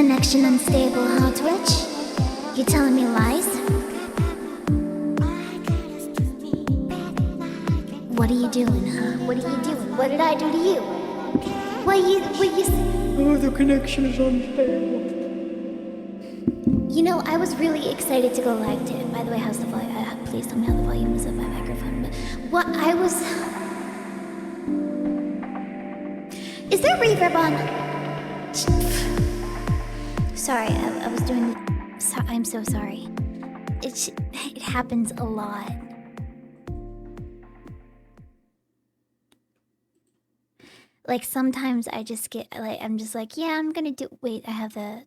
connection unstable, huh, Twitch? You telling me lies? What are you doing, huh? What are you doing? What did I do to you? What you... Oh, the connection is unstable. You know, I was really excited to go live today. By the way, how's the volume? Please tell me how the volume is of my microphone. But what I was... Is there reverb on? Sorry, I was doing... I'm so sorry. It happens a lot. Like, sometimes I just get, like, I'm just like, yeah, I'm gonna do... Wait, I have the...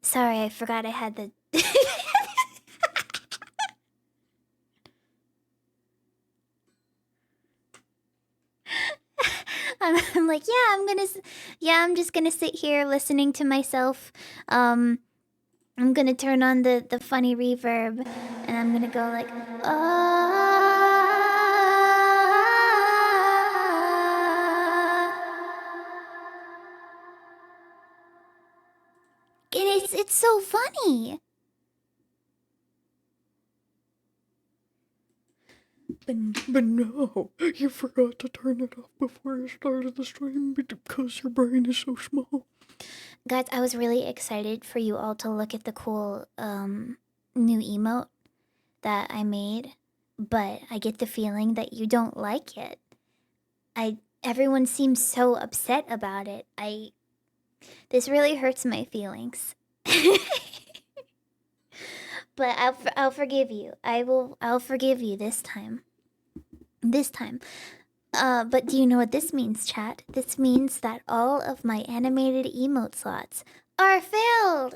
Sorry, I forgot I had the... I'm like, yeah, I'm just gonna sit here listening to myself. I'm gonna turn on the funny reverb, and I'm gonna go like, and it's so funny. But no, you forgot to turn it off before you started the stream because your brain is so small. Guys, I was really excited for you all to look at the cool new emote that I made, but I get the feeling that you don't like it. Everyone seems so upset about it. This really hurts my feelings. But I'll forgive you. I'll forgive you this time. But do you know what this means, chat? This means that all of my animated emote slots are filled!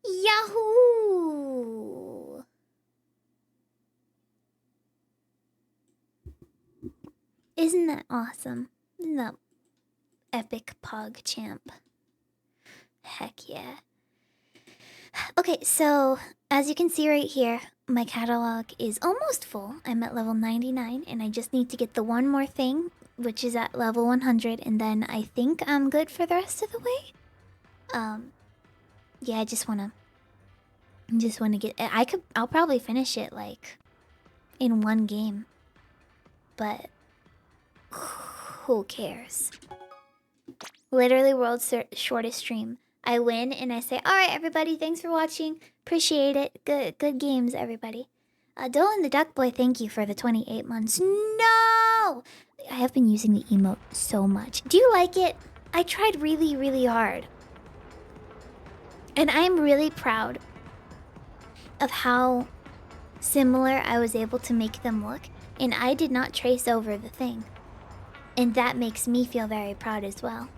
Yahoo! Isn't that awesome? Isn't that epic pog champ? Heck yeah. Okay, so as you can see right here, my catalog is almost full. I'm at level 99, and I just need to get the one more thing, which is at level 100, and then I think I'm good for the rest of the way. Yeah, I just wanna get... I'll probably finish it, like, in one game. But who cares? Literally world's shortest stream. I win and I say, alright everybody, thanks for watching. Appreciate it. Good games, everybody. Dylan the Duck Boy, thank you for the 28 months. No! I have been using the emote so much. Do you like it? I tried really, really hard. And I'm really proud of how similar I was able to make them look. And I did not trace over the thing. And that makes me feel very proud as well.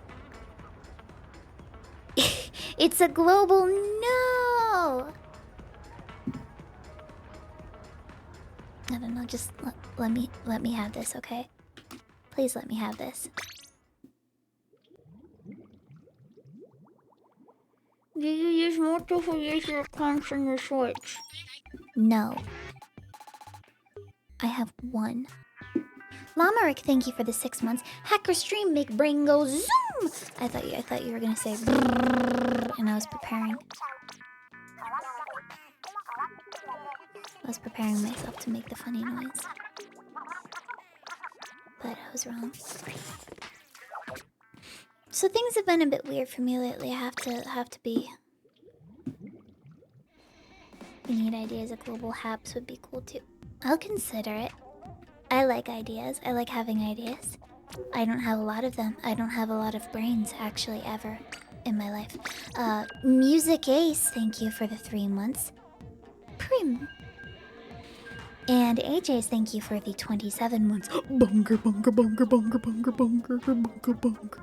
It's a global no! I don't know, just let me have this, okay? Please let me have this. Do you use multiple user accounts on your Switch? No. I have one. Lamarick, thank you for the 6 months. Hacker stream, make brain go zoom! I thought you were gonna say brrrr, and I was preparing. I was preparing myself to make the funny noise. But I was wrong. So things have been a bit weird for me lately. I have to be... We need ideas. A global HAPS would be cool too. I'll consider it. I like ideas. I like having ideas. I don't have a lot of them. I don't have a lot of brains, actually, ever in my life. Music Ace, thank you for the 3 months. Prim. And AJ's, thank you for the 27 months. Bunker, bunker, bunker, bunker, bunker, bunker, bunker, bunker.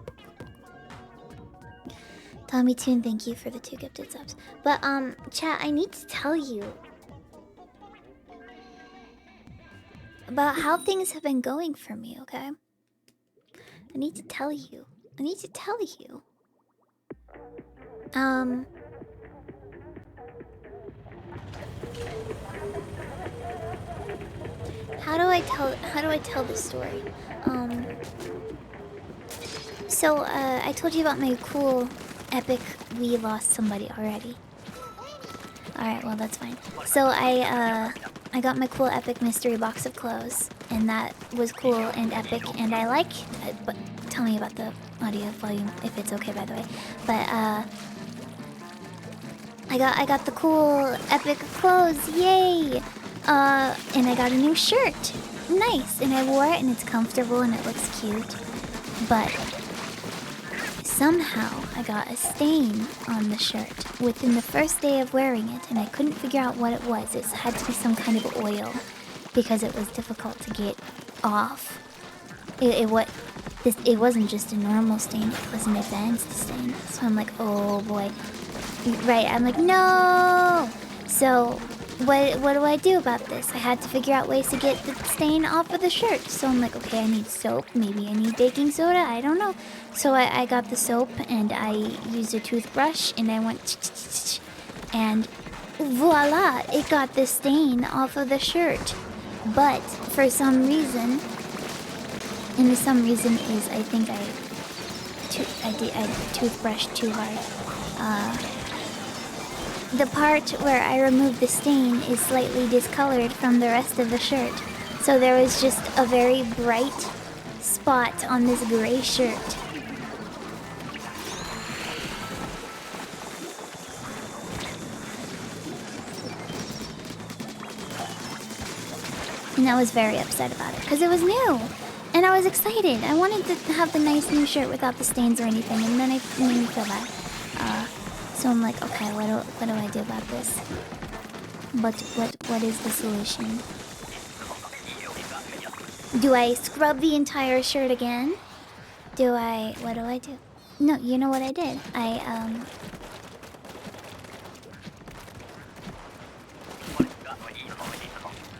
Tommy Toon, thank you for the 2 gifted subs. But, chat, I need to tell you about how things have been going for me, okay? I need to tell you. How how do I tell this story? So I told you about my cool epic we lost somebody already. Alright, well that's fine. So I got my cool epic mystery box of clothes, and that was cool and epic, and I like but tell me about the audio volume if it's okay, by the way. But I got the cool epic clothes, yay! And I got a new shirt. Nice, and I wore it and it's comfortable and it looks cute. But somehow I got a stain on the shirt within the first day of wearing it, and I couldn't figure out what it was. It had to be some kind of oil because it was difficult to get off. It wasn't just a normal stain, it was an advanced stain. So I'm like, oh boy. Right, I'm like, no! So what do I do about this? I had to figure out ways to get the stain off of the shirt. So I'm like, okay, I need soap. Maybe I need baking soda. I don't know. So I got the soap and I used a toothbrush and I went and voila, it got the stain off of the shirt. But for some reason, and the some reason is I think I toothbrushed too hard. The part where I removed the stain is slightly discolored from the rest of the shirt. So there was just a very bright spot on this gray shirt. And I was very upset about it because it was new. And I was excited. I wanted to have the nice new shirt without the stains or anything. And then it made me feel bad. So I'm like, okay, what do I do about this? What is the solution? Do I scrub the entire shirt again? What do I do? No, you know what I did?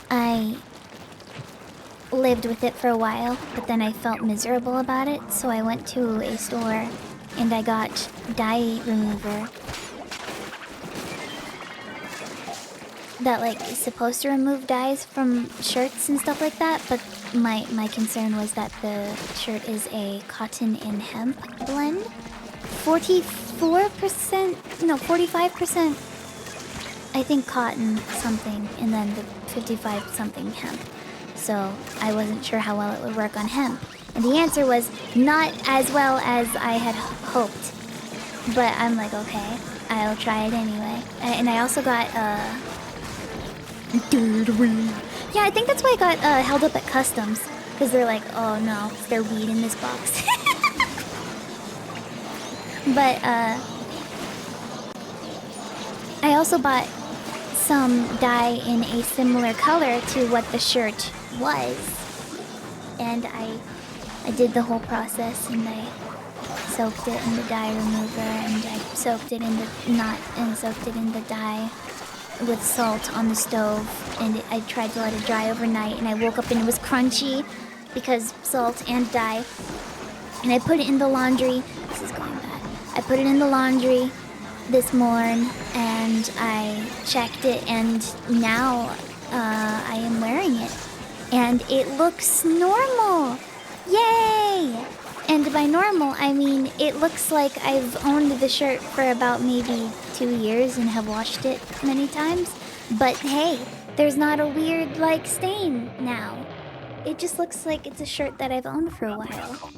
I lived with it for a while, but then I felt miserable about it, so I went to a store and I got dye remover that like is supposed to remove dyes from shirts and stuff like that, but my concern was that the shirt is a cotton and hemp blend. 44%, no, 45% I think cotton something, and then the 55 something hemp. So I wasn't sure how well it would work on hemp. And the answer was not as well as I had hoped. But I'm like, okay, I'll try it anyway. And I also got, Did we? yeah, I think that's why I got held up at customs. Because they're like, oh no, is there weed in this box? But, I also bought some dye in a similar color to what the shirt was. And I did the whole process, and I soaked it in the dye remover, and I soaked it in the dye with salt on the stove, and I tried to let it dry overnight, and I woke up and it was crunchy because salt and dye. And I put it in the laundry. This is going bad. I put it in the laundry this morning, and I checked it, and now I am wearing it, and it looks normal. Yay! And by normal, I mean it looks like I've owned the shirt for about maybe 2 years and have washed it many times. But hey, there's not a weird like stain now. It just looks like it's a shirt that I've owned for a while.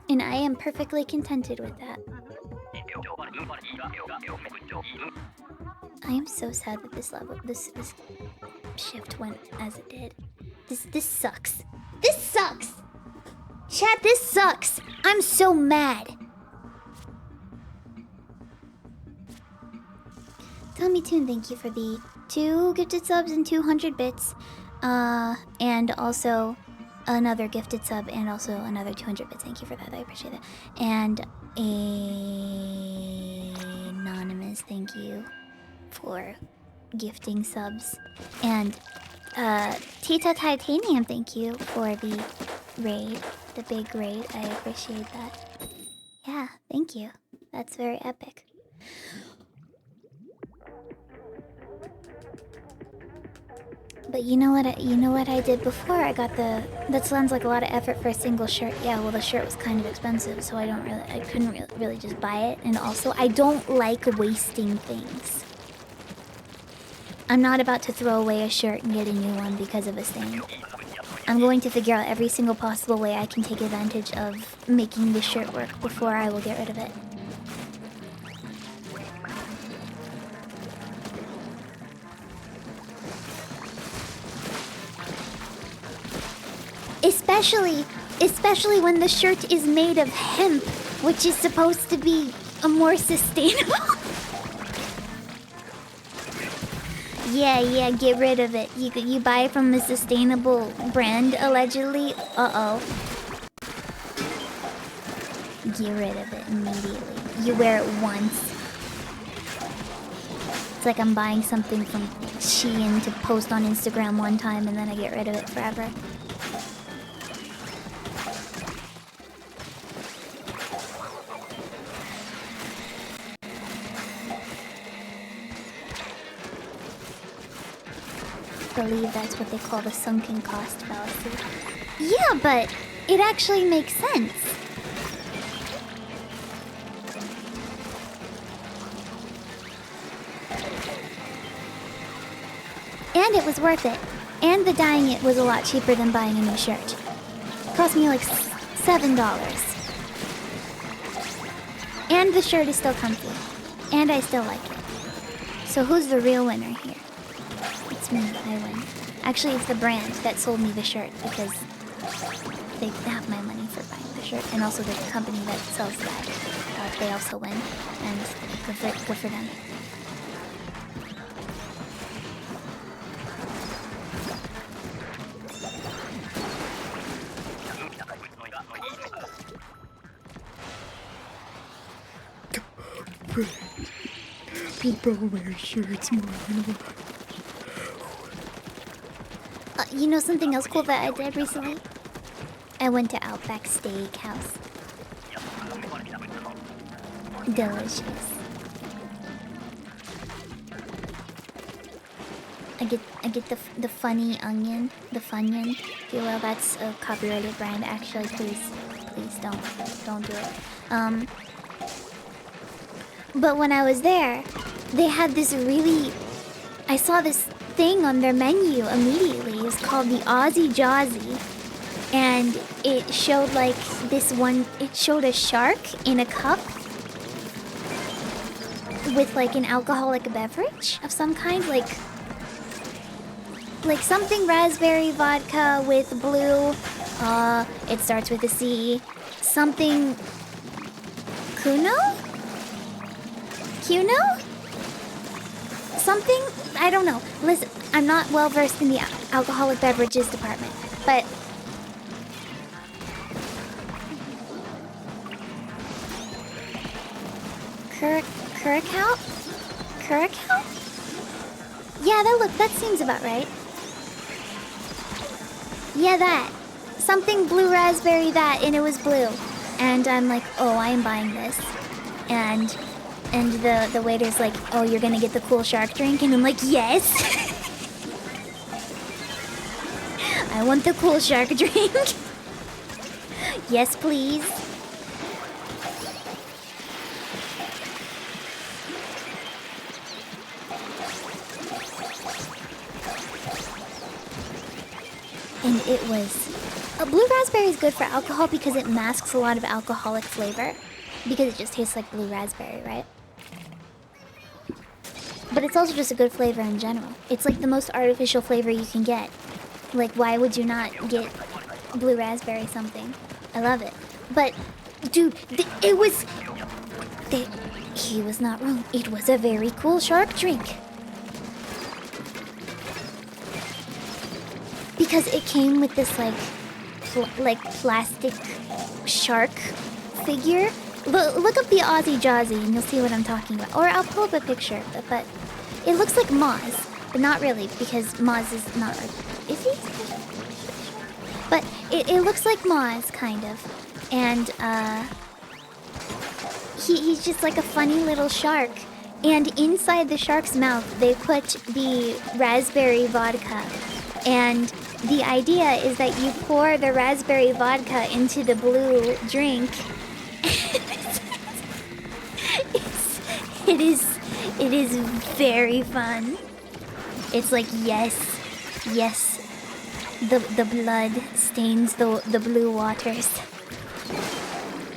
And I am perfectly contented with that. I am so sad that this shift went as it did. This sucks. This sucks! Chat, this sucks! I'm so mad! Tommy Toon, thank you for the 2 gifted subs and 200 bits. And also another gifted sub and also another 200 bits. Thank you for that. I appreciate it. And anonymous, thank you for gifting subs. And Tita Titanium, thank you for the raid, the big raid. I appreciate that. Yeah, thank you. That's very epic. But you know what I did before? I got the. That sounds like a lot of effort for a single shirt. Yeah, well, the shirt was kind of expensive, so I couldn't really just buy it. And also, I don't like wasting things. I'm not about to throw away a shirt and get a new one because of a stain. I'm going to figure out every single possible way I can take advantage of making this shirt work before I will get rid of it. Especially when the shirt is made of hemp, which is supposed to be a more sustainable. Yeah, get rid of it. You buy it from a sustainable brand, allegedly. Uh-oh. Get rid of it immediately. You wear it once. It's like I'm buying something from Shein to post on Instagram one time and then I get rid of it forever. I believe that's what they call the sunken cost fallacy. Yeah, but it actually makes sense. And it was worth it. And the dyeing it was a lot cheaper than buying a new shirt. It cost me like $7. And the shirt is still comfy. And I still like it. So who's the real winner here? It's me, I win. Actually, it's the brand that sold me the shirt because they have my money for buying the shirt. And also the company that sells that, they also win. And good for them. People wear shirts more than one. You know something else cool that I did recently? I went to Outback Steakhouse. Delicious. I get the funny onion, the Funyun, if you will. That's a copyrighted brand. Actually, please don't do it. But when I was there, they had this really... I saw this thing on their menu immediately. It was called the Aussie Jawsy. And it showed like this one... It showed a shark in a cup with like an alcoholic beverage of some kind. Like something raspberry vodka with blue. It starts with a C. Something... Kuno? Kuno? Something? I don't know. Listen, I'm not well versed in the alcoholic beverages department, but... Curacao? Curacao? Yeah, that seems about right. Yeah, that. Something blue raspberry that, and it was blue. And I'm like, oh, I am buying this. And the waiter's like, oh, you're gonna get the cool shark drink? And I'm like, yes! I want the cool shark drink. Yes, please. And it was... blue raspberry is good for alcohol because it masks a lot of alcoholic flavor. Because it just tastes like blue raspberry, right? But it's also just a good flavor in general. It's like the most artificial flavor you can get. Like, why would you not get blue raspberry something? I love it. But, dude, it was... he was not wrong. It was a very cool shark drink. Because it came with this, like plastic shark figure. Look up the Aussie Jawsy and you'll see what I'm talking about. Or I'll pull up a picture, but it looks like Moz, but not really because Moz is not. Is he? But it looks like Moz, kind of, and he's just like a funny little shark. And inside the shark's mouth, they put the raspberry vodka, And the idea is that you pour the raspberry vodka into the blue drink. It is very fun. It's like yes, the blood stains the blue waters.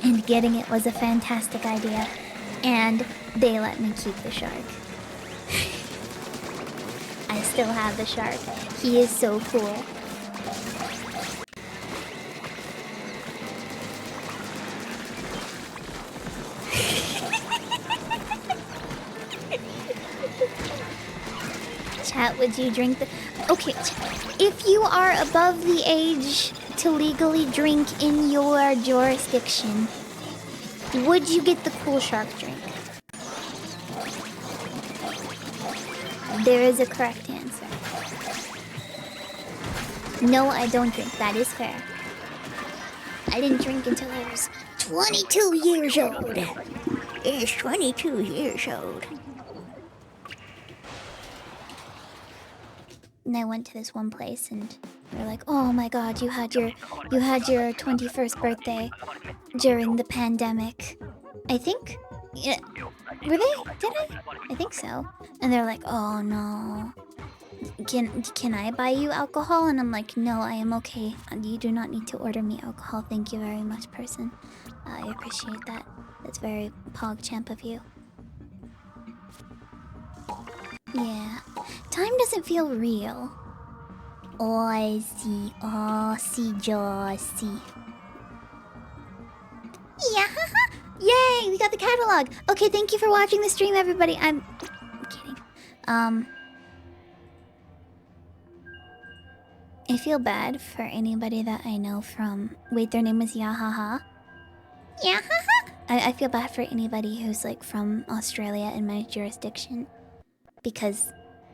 And getting it was a fantastic idea. And they let me keep the shark. I still have the shark. He is so cool. Chat, would you drink the... Okay, if you are above the age to legally drink in your jurisdiction, would you get the cool shark drink? There is a correct answer. No, I don't drink. That is fair. I didn't drink until I was 22 years old. It's 22 years old. And I went to this one place and they're like, "Oh my god, you had your 21st birthday during the pandemic." I think, yeah, were they? Did I? I think so. And they're like, "Oh no. Can I buy you alcohol?" And I'm like, "No, I am okay. You do not need to order me alcohol. Thank you very much, person. I appreciate that. That's very PogChamp of you." Yeah. Time doesn't feel real. Oh, I see. Oh, see, Josie. Yeah. Yay, we got the catalog. Okay, thank you for watching the stream, everybody. I'm kidding. I feel bad for anybody that I know from... Wait, their name is Yahaha? Yahaha? I feel bad for anybody who's, like, from Australia in my jurisdiction. Because,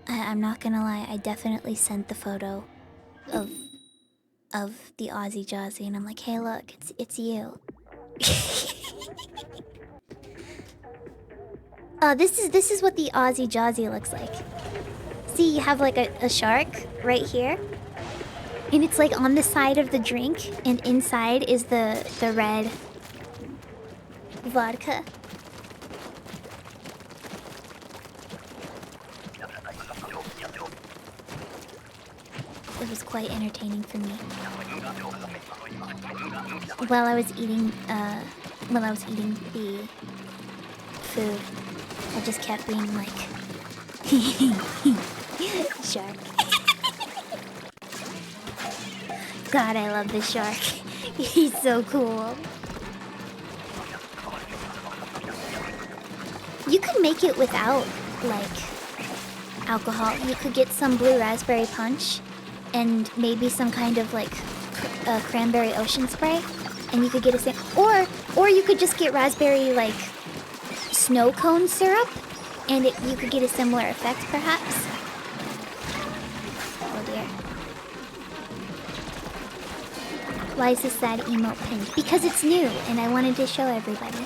I'm not gonna lie, I definitely sent the photo of the Aussie Jazzy, and I'm like, "Hey, look, it's you." This is what the Aussie Jazzy looks like. See, you have like a shark right here, and it's like on the side of the drink, and inside is the red vodka. It was quite entertaining for me. While I was eating the food, I just kept being like, shark. God, I love this shark. He's so cool. You could make it without, like, alcohol. You could get some blue raspberry punch and maybe some kind of, like, cranberry ocean spray, and you could get a or you could just get raspberry, like, snow cone syrup, and you could get a similar effect, perhaps. Oh dear. Why is this sad emote pinned? Because it's new, and I wanted to show everybody.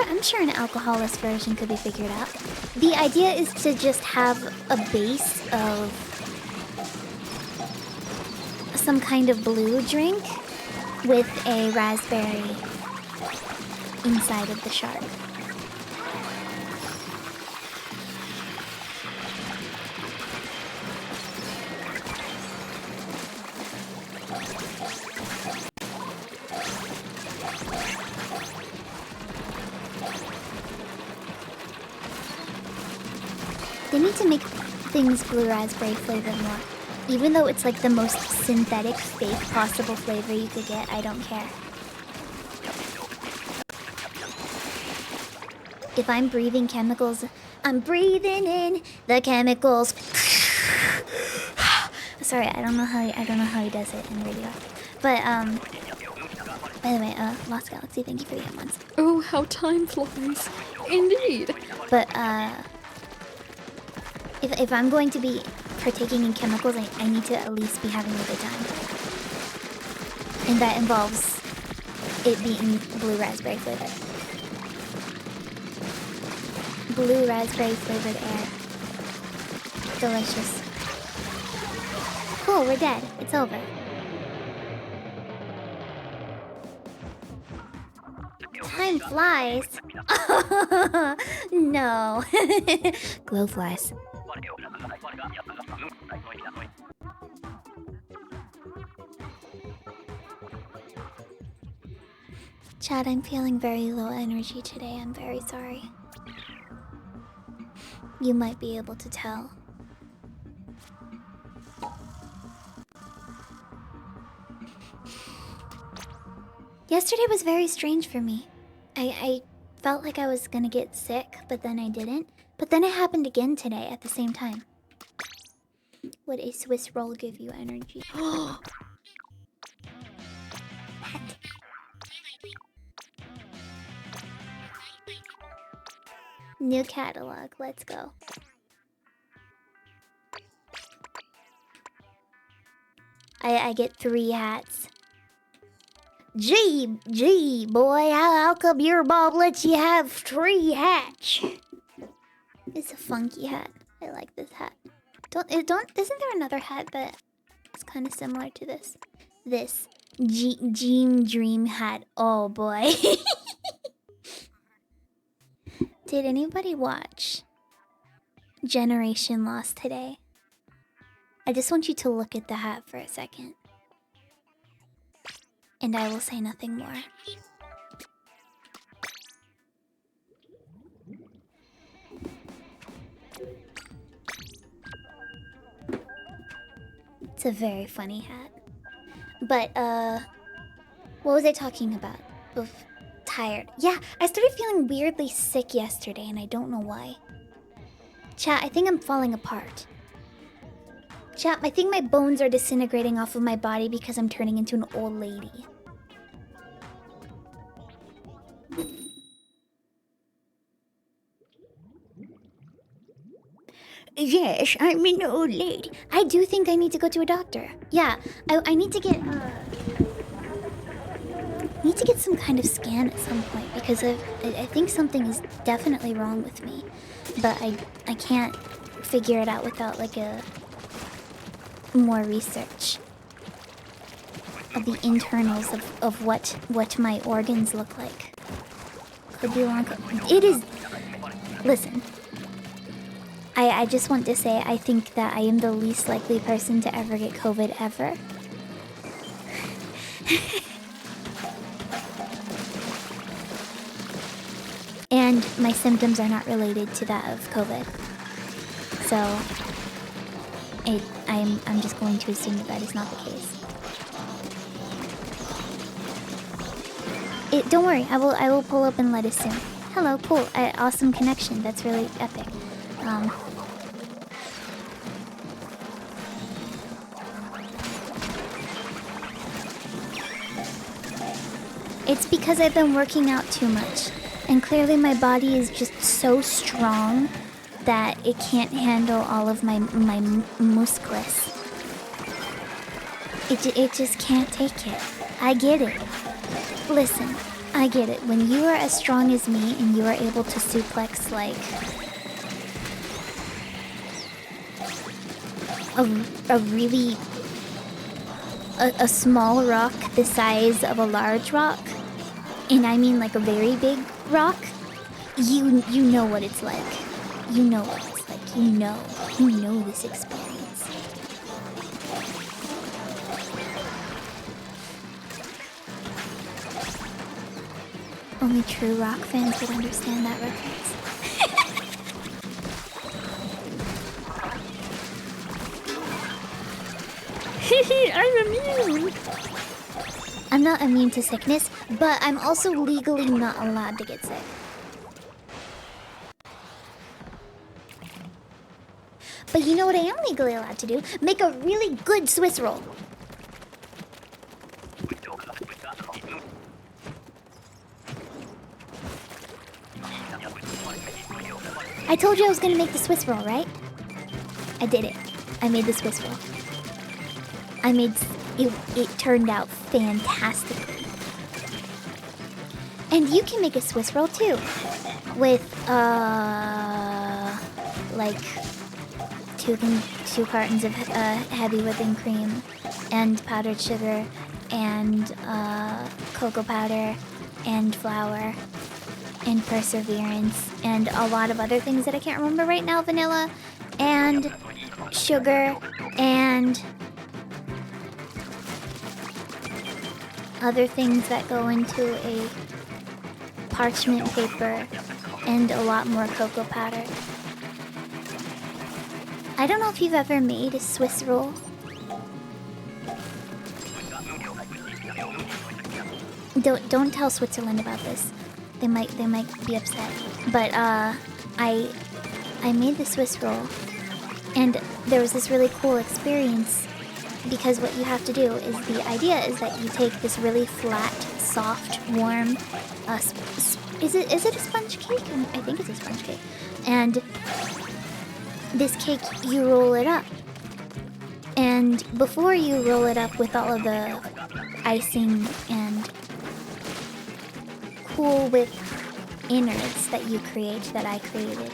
I'm sure an alcoholless version could be figured out. The idea is to just have a base of some kind of blue drink with a raspberry inside of the shark. They need to make things blue raspberry flavored more. Even though it's like the most synthetic, fake possible flavor you could get, I don't care. If I'm breathing chemicals, I'm breathing in the chemicals. Sorry, I don't know how he does it in radio. But by the way, Lost Galaxy, thank you for the months. Oh, how time flies. Indeed. But if I'm going to be partaking in chemicals, I need to at least be having a good time. And that involves it being blue raspberry flavored. Blue raspberry flavored air. Delicious. Cool, we're dead. It's over. Time flies. No. Glow flies. Chad, I'm feeling very low energy today. I'm very sorry. You might be able to tell. Yesterday was very strange for me. I felt like I was gonna get sick, but then I didn't. But then it happened again today at the same time. Would a Swiss roll give you energy? New catalog, let's go. I get 3 hats. Gee, boy, how come your mom lets you have 3 hats? It's a funky hat. I like this hat. Isn't there another hat that is kind of similar to this? This Dream hat. Oh boy. Did anybody watch Generation Lost today? I just want you to look at the hat for a second. And I will say nothing more. It's a very funny hat. But, what was I talking about? Tired. Yeah, I started feeling weirdly sick yesterday and I don't know why. Chat, I think I'm falling apart. Chat, I think my bones are disintegrating off of my body because I'm turning into an old lady. Yes, I'm an old lady. I do think I need to go to a doctor. Yeah, I need to get some kind of scan at some point because I think something is definitely wrong with me, but I can't figure it out without like a more research of the internals of what my organs look like. Could be long. It is. Listen. I just want to say I think that I am the least likely person to ever get COVID ever. And my symptoms are not related to that of COVID. So I'm just going to assume that is not the case. Don't worry, I will pull up and let us soon. Hello, cool, awesome connection. That's really epic. It's because I've been working out too much, and clearly my body is just so strong that it can't handle all of my muscles. It just can't take it. I get it. Listen, I get it. When you are as strong as me and you are able to suplex like a really a small rock the size of a large rock, and I mean like a very big rock, you know what it's like. You know what it's like. You know this experience. Only true rock fans would understand that reference. I'm immune! I'm not immune to sickness, but I'm also legally not allowed to get sick. But you know what I am legally allowed to do? Make a really good Swiss roll. I told you I was gonna make the Swiss roll, right? I did it. I made the Swiss roll. It turned out fantastically. And you can make a Swiss roll too. With, like, two cartons of heavy whipping cream and powdered sugar and cocoa powder and flour and perseverance and a lot of other things that I can't remember right now. Vanilla and sugar and other things that go into a parchment paper and a lot more cocoa powder. I don't know if you've ever made a Swiss roll. Don't tell Switzerland about this. They might be upset. But I made the Swiss roll, and there was this really cool experience because what you have to do is the idea is that you take this really flat, soft, warm. Is it a sponge cake? I think it's a sponge cake. And this cake, you roll it up. And before you roll it up with all of the icing and cool whip innards that you create, that I created,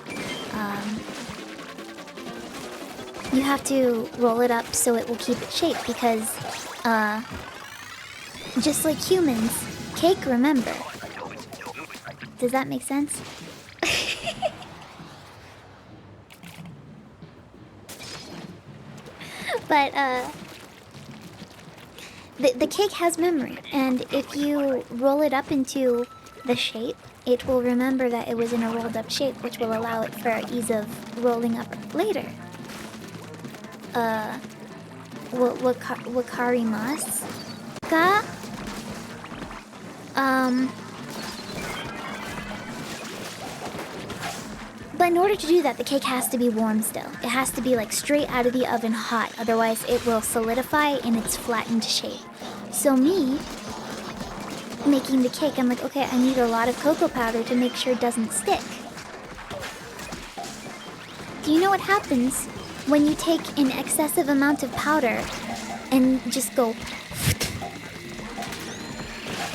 you have to roll it up so it will keep its shape because, just like humans, cake remember. Does that make sense? But, the cake has memory, and if you roll it up into the shape, it will remember that it was in a rolled up shape, which will allow it for ease of rolling up later. Wakarimasu ga, but in order to do that, the cake has to be warm still. It has to be like straight out of the oven hot, otherwise it will solidify in its flattened shape. So me making the cake, I'm like, okay, I need a lot of cocoa powder to make sure it doesn't stick. Do you know what happens when you take an excessive amount of powder and just go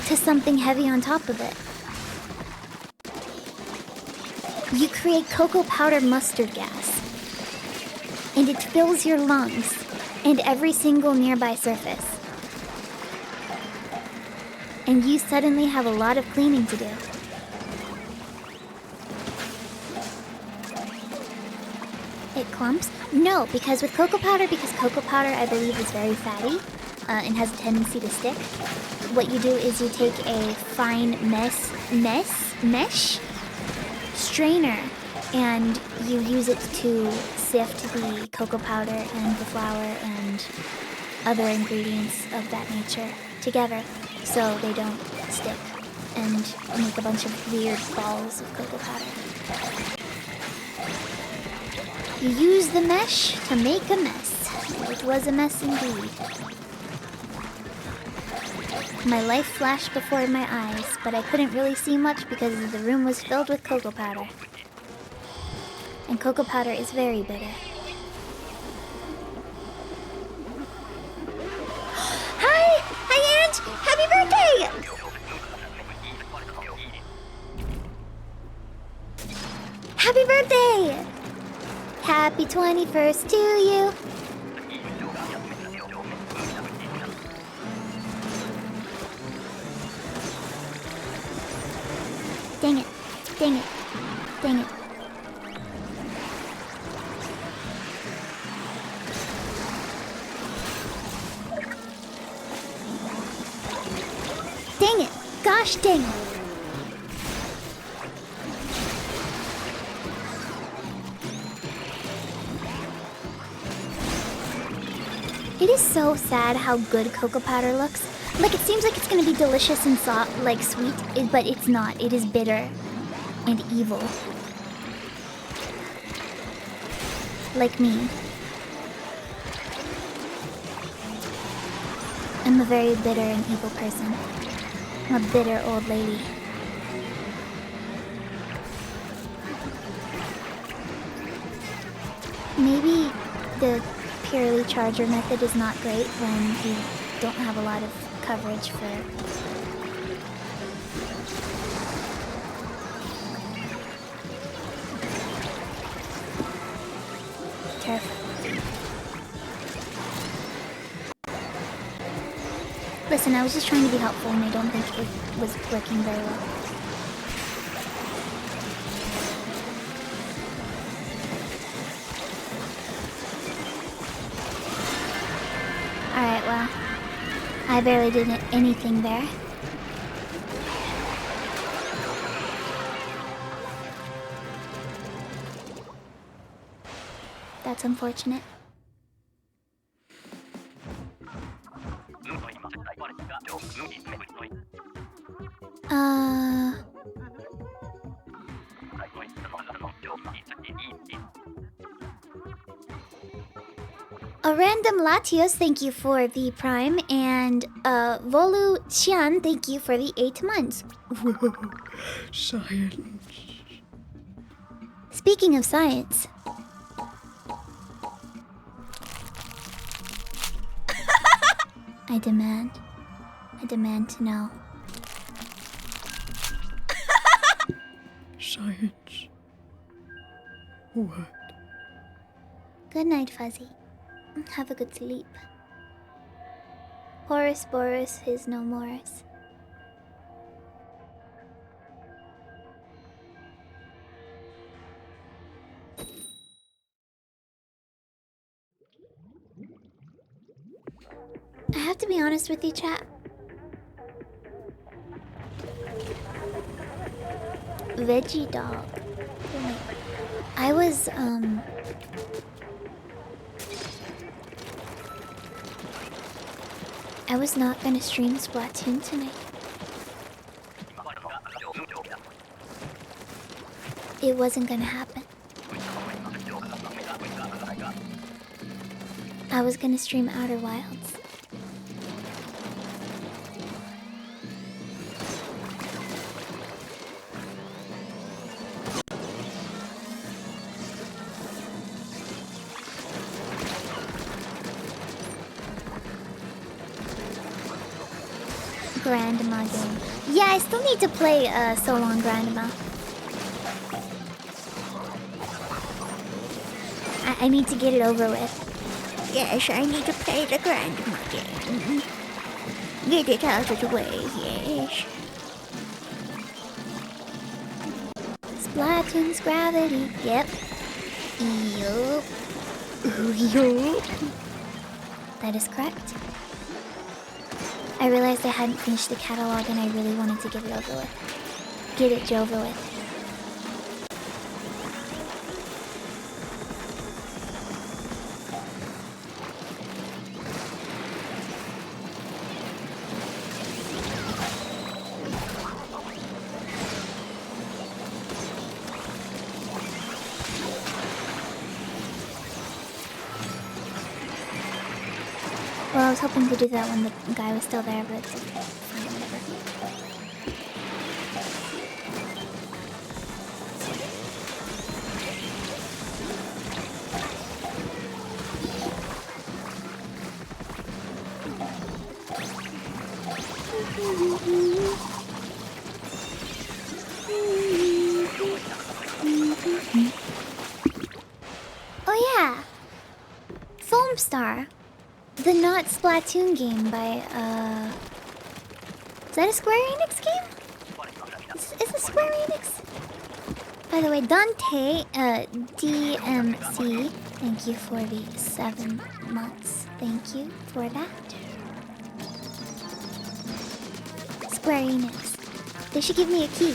to something heavy on top of it? You create cocoa powder mustard gas, and it fills your lungs and every single nearby surface. And you suddenly have a lot of cleaning to do. It clumps? No, because with cocoa powder, I believe is very fatty and has a tendency to stick. What you do is you take a fine mesh strainer and you use it to sift the cocoa powder and the flour and other ingredients of that nature together so they don't stick and make a bunch of weird balls of cocoa powder. You use the mesh to make a mess. It was a mess indeed. My life flashed before my eyes, but I couldn't really see much because the room was filled with cocoa powder. And cocoa powder is very bitter. Hi! Hi, Aunt! Happy birthday! Happy birthday! Happy 21st to you! Dang it. Dang it. Dang it. Dang it. Gosh dang it. It is so sad how good cocoa powder looks. Like, it seems like it's gonna be delicious and soft, like sweet, but it's not. It is bitter and evil. Like me. I'm a very bitter and evil person. I'm a bitter old lady. Maybe the purely charger method is not great when you don't have a lot of coverage for turf. Listen, I was just trying to be helpful and I don't think it was working very well. Alright, well, I barely did anything there. That's unfortunate. A random Latios, thank you for the Prime, and Volu Qian, thank you for the 8 months. Whoa, science. Speaking of science. I demand to know. Science. What? Good night, Fuzzy. Have a good sleep. Horus Boris is no mores. I have to be honest with you, chat. Veggie dog. I was not gonna stream Splatoon tonight. It wasn't gonna happen. I was gonna stream Outer Wilds. Grandma game. Yeah, I still need to play So Long Grandma. I need to get it over with. Yes, I need to play the Grandma game. Get it out of the way, yes. Splatoon's gravity. Yep. Yup. Yup. That is correct. I realized I hadn't finished the catalog and I really wanted to get it over with. Get it over with. Well, I was hoping to do that when the guy was still there, but it's okay. Fine, whatever. Oh yeah! Foam Star. The Not Splatoon game by, is that a Square Enix game? Is it Square Enix? By the way, Dante, DMC, thank you for the 7 months. Thank you for that. Square Enix. They should give me a key.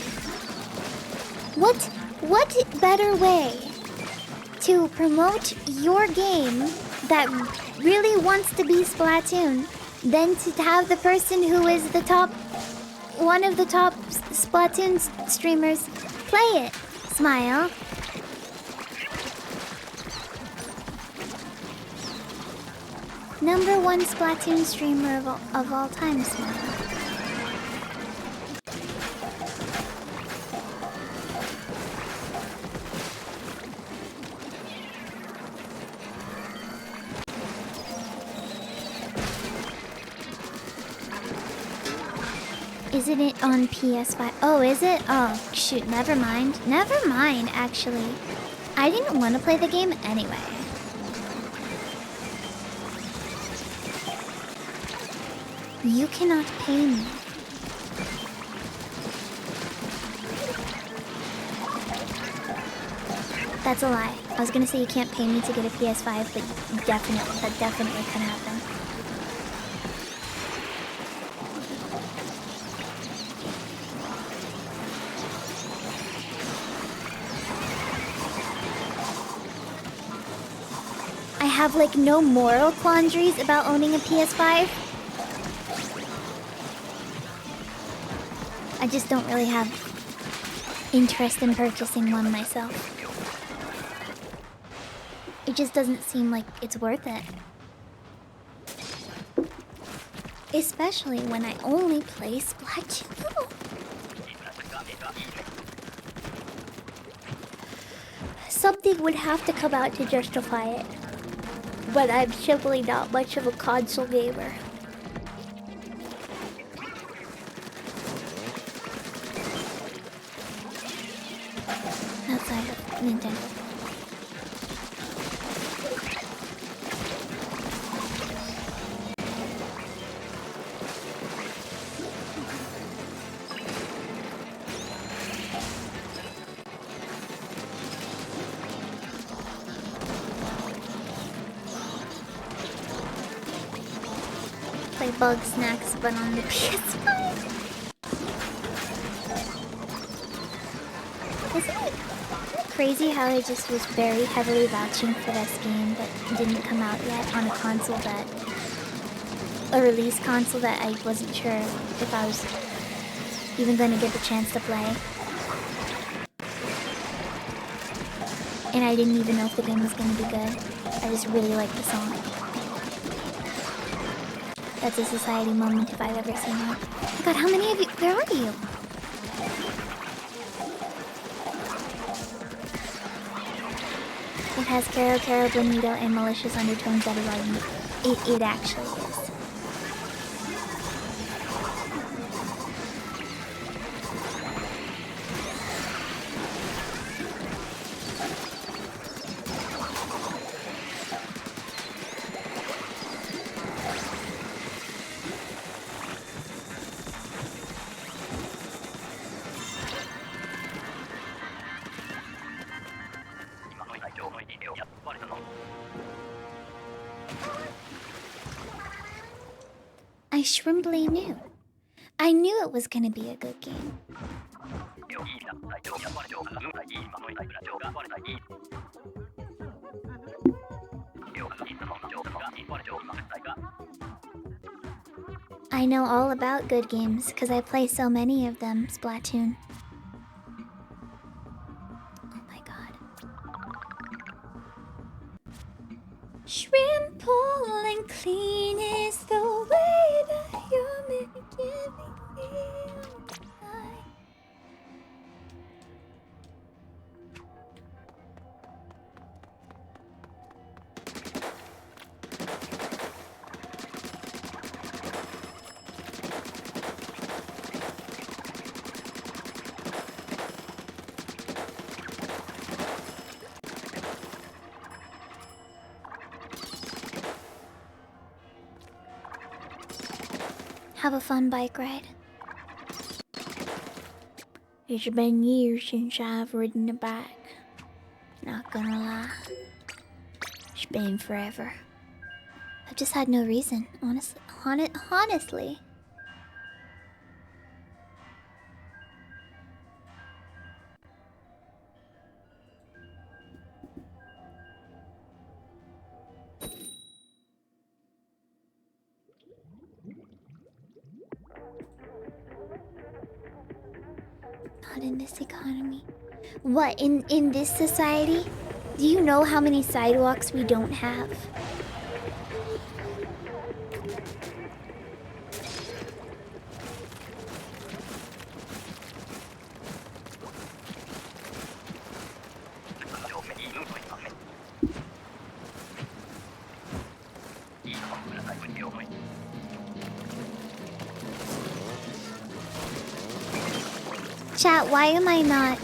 What better way to promote your game that really wants to be Splatoon than to have the person who is one of the top Splatoon streamers play it? Smile. #1 Splatoon streamer of all time, Smile. Isn't it on PS5? Oh, is it? Oh, shoot, never mind. Never mind, actually. I didn't want to play the game anyway. You cannot pay me. That's a lie. I was gonna say you can't pay me to get a PS5, but that definitely can happen. I have like no moral quandaries about owning a PS5. I just don't really have interest in purchasing one myself. It just doesn't seem like it's worth it. Especially when I only play Splatoon. Something would have to come out to justify it. But I'm simply not much of a console gamer. Outside of Nintendo. Play Bug Snacks, but on the PS5. Isn't it crazy how I just was very heavily vouching for this game that didn't come out yet on a console that... a release console that I wasn't sure if I was even going to get the chance to play. And I didn't even know if the game was going to be good. I just really liked the song. That's a society moment if I've ever seen one. Oh my god, how many of you? Where are you? It has Caro Caro Bonito and malicious undertones that is all you need. It actually is. I shrimply knew. I knew it was gonna be a good game. I know all about good games because I play so many of them, Splatoon. Oh my god. Shrimp pulling clean is the way that you're making me feel tonight. Have a fun bike ride. It's been years since I've ridden a bike. Not gonna lie. It's been forever. I've just had no reason, honestly. Not in this economy. What, in this society? Do you know how many sidewalks we don't have? Chat, why am I not?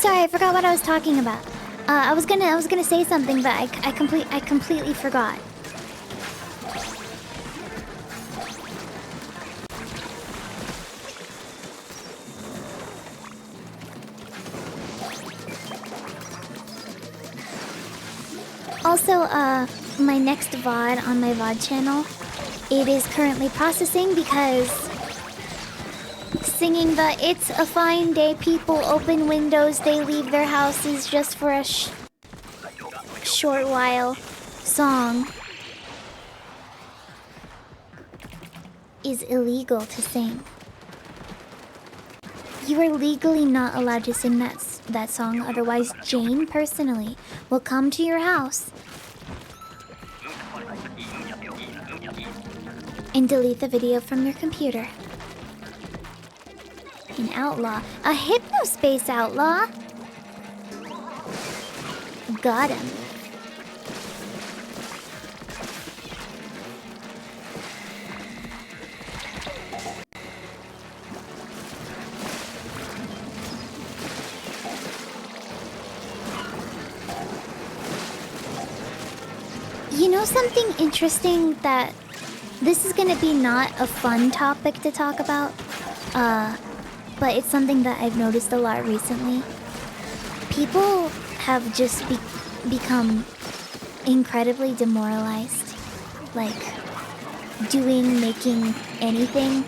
Sorry, I forgot what I was talking about. I was gonna say something, but I completely forgot. Also, my next VOD on my VOD channel, it is currently processing because singing the "It's a fine day, people open windows, they leave their houses just for a short while" song is illegal to sing. You are legally not allowed to sing that song, otherwise Jane personally will come to your house and delete the video from your computer. An outlaw. A hypnospace outlaw? Got him. You know something interesting that this is gonna be not a fun topic to talk about, but it's something that I've noticed a lot recently. People have just become incredibly demoralized, like making anything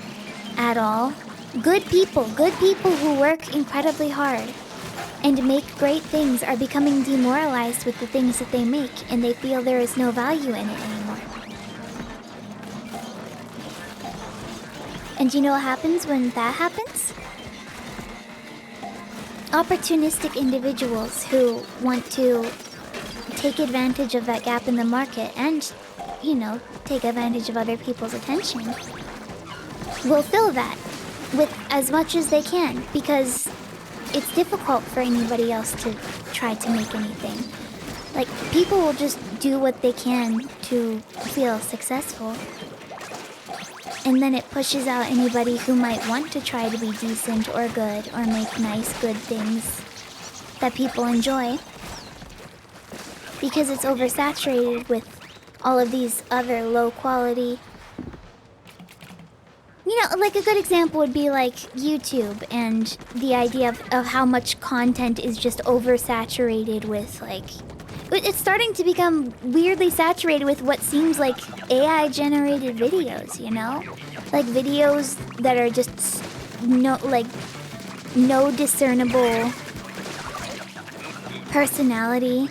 at all. Good people who work incredibly hard and make great things are becoming demoralized with the things that they make, and they feel there is no value in it anymore. And you know what happens when that happens? Opportunistic individuals who want to take advantage of that gap in the market and, you know, take advantage of other people's attention will fill that with as much as they can, because it's difficult for anybody else to try to make anything. Like, people will just do what they can to feel successful. And then it pushes out anybody who might want to try to be decent or good or make nice, good things that people enjoy. Because it's oversaturated with all of these other low quality. You know, like a good example would be like YouTube and the idea of how much content is just oversaturated with, like... It's starting to become weirdly saturated with what seems like AI-generated videos, you know? Like videos that are just no discernible personality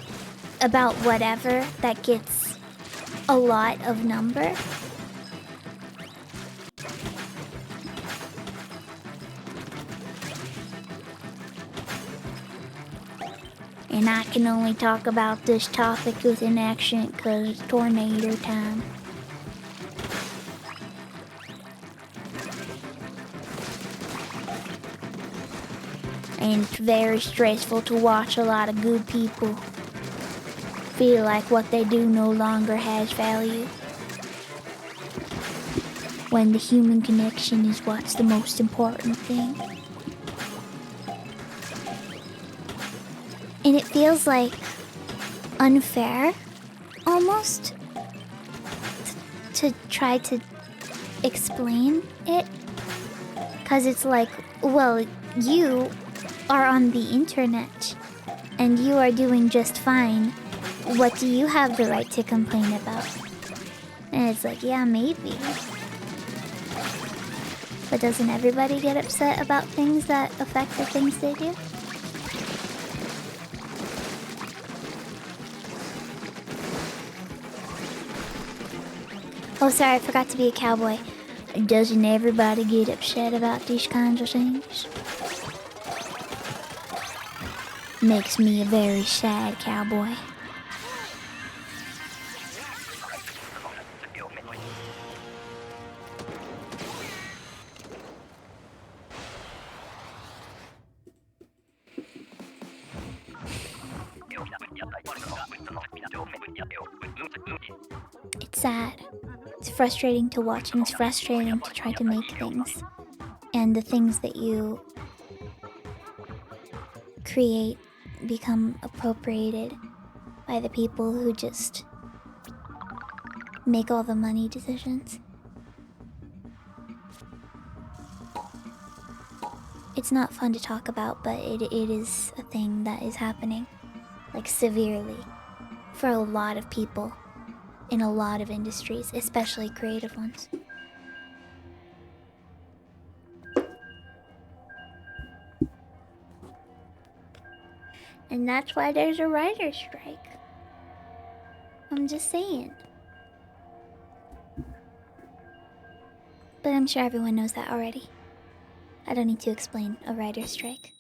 about whatever that gets a lot of number. And I can only talk about this topic with an accent because it's tornado time. And it's very stressful to watch a lot of good people feel like what they do no longer has value, when the human connection is what's the most important thing. And it feels like unfair, almost, to try to explain it. Because it's like, well, you are on the internet, and you are doing just fine. What do you have the right to complain about? And it's like, yeah, maybe. But doesn't everybody get upset about things that affect the things they do? Oh, sorry, I forgot to be a cowboy. Doesn't everybody get upset about these kinds of things? Makes me a very sad cowboy. It's sad. It's frustrating to watch, and it's frustrating to try to make things. And the things that you become appropriated by the people who just make all the money decisions. It's not fun to talk about, but it is a thing that is happening, like severely, for a lot of people in a lot of industries, especially creative ones. And that's why there's a writer's strike. I'm just saying. But I'm sure everyone knows that already. I don't need to explain a writer's strike.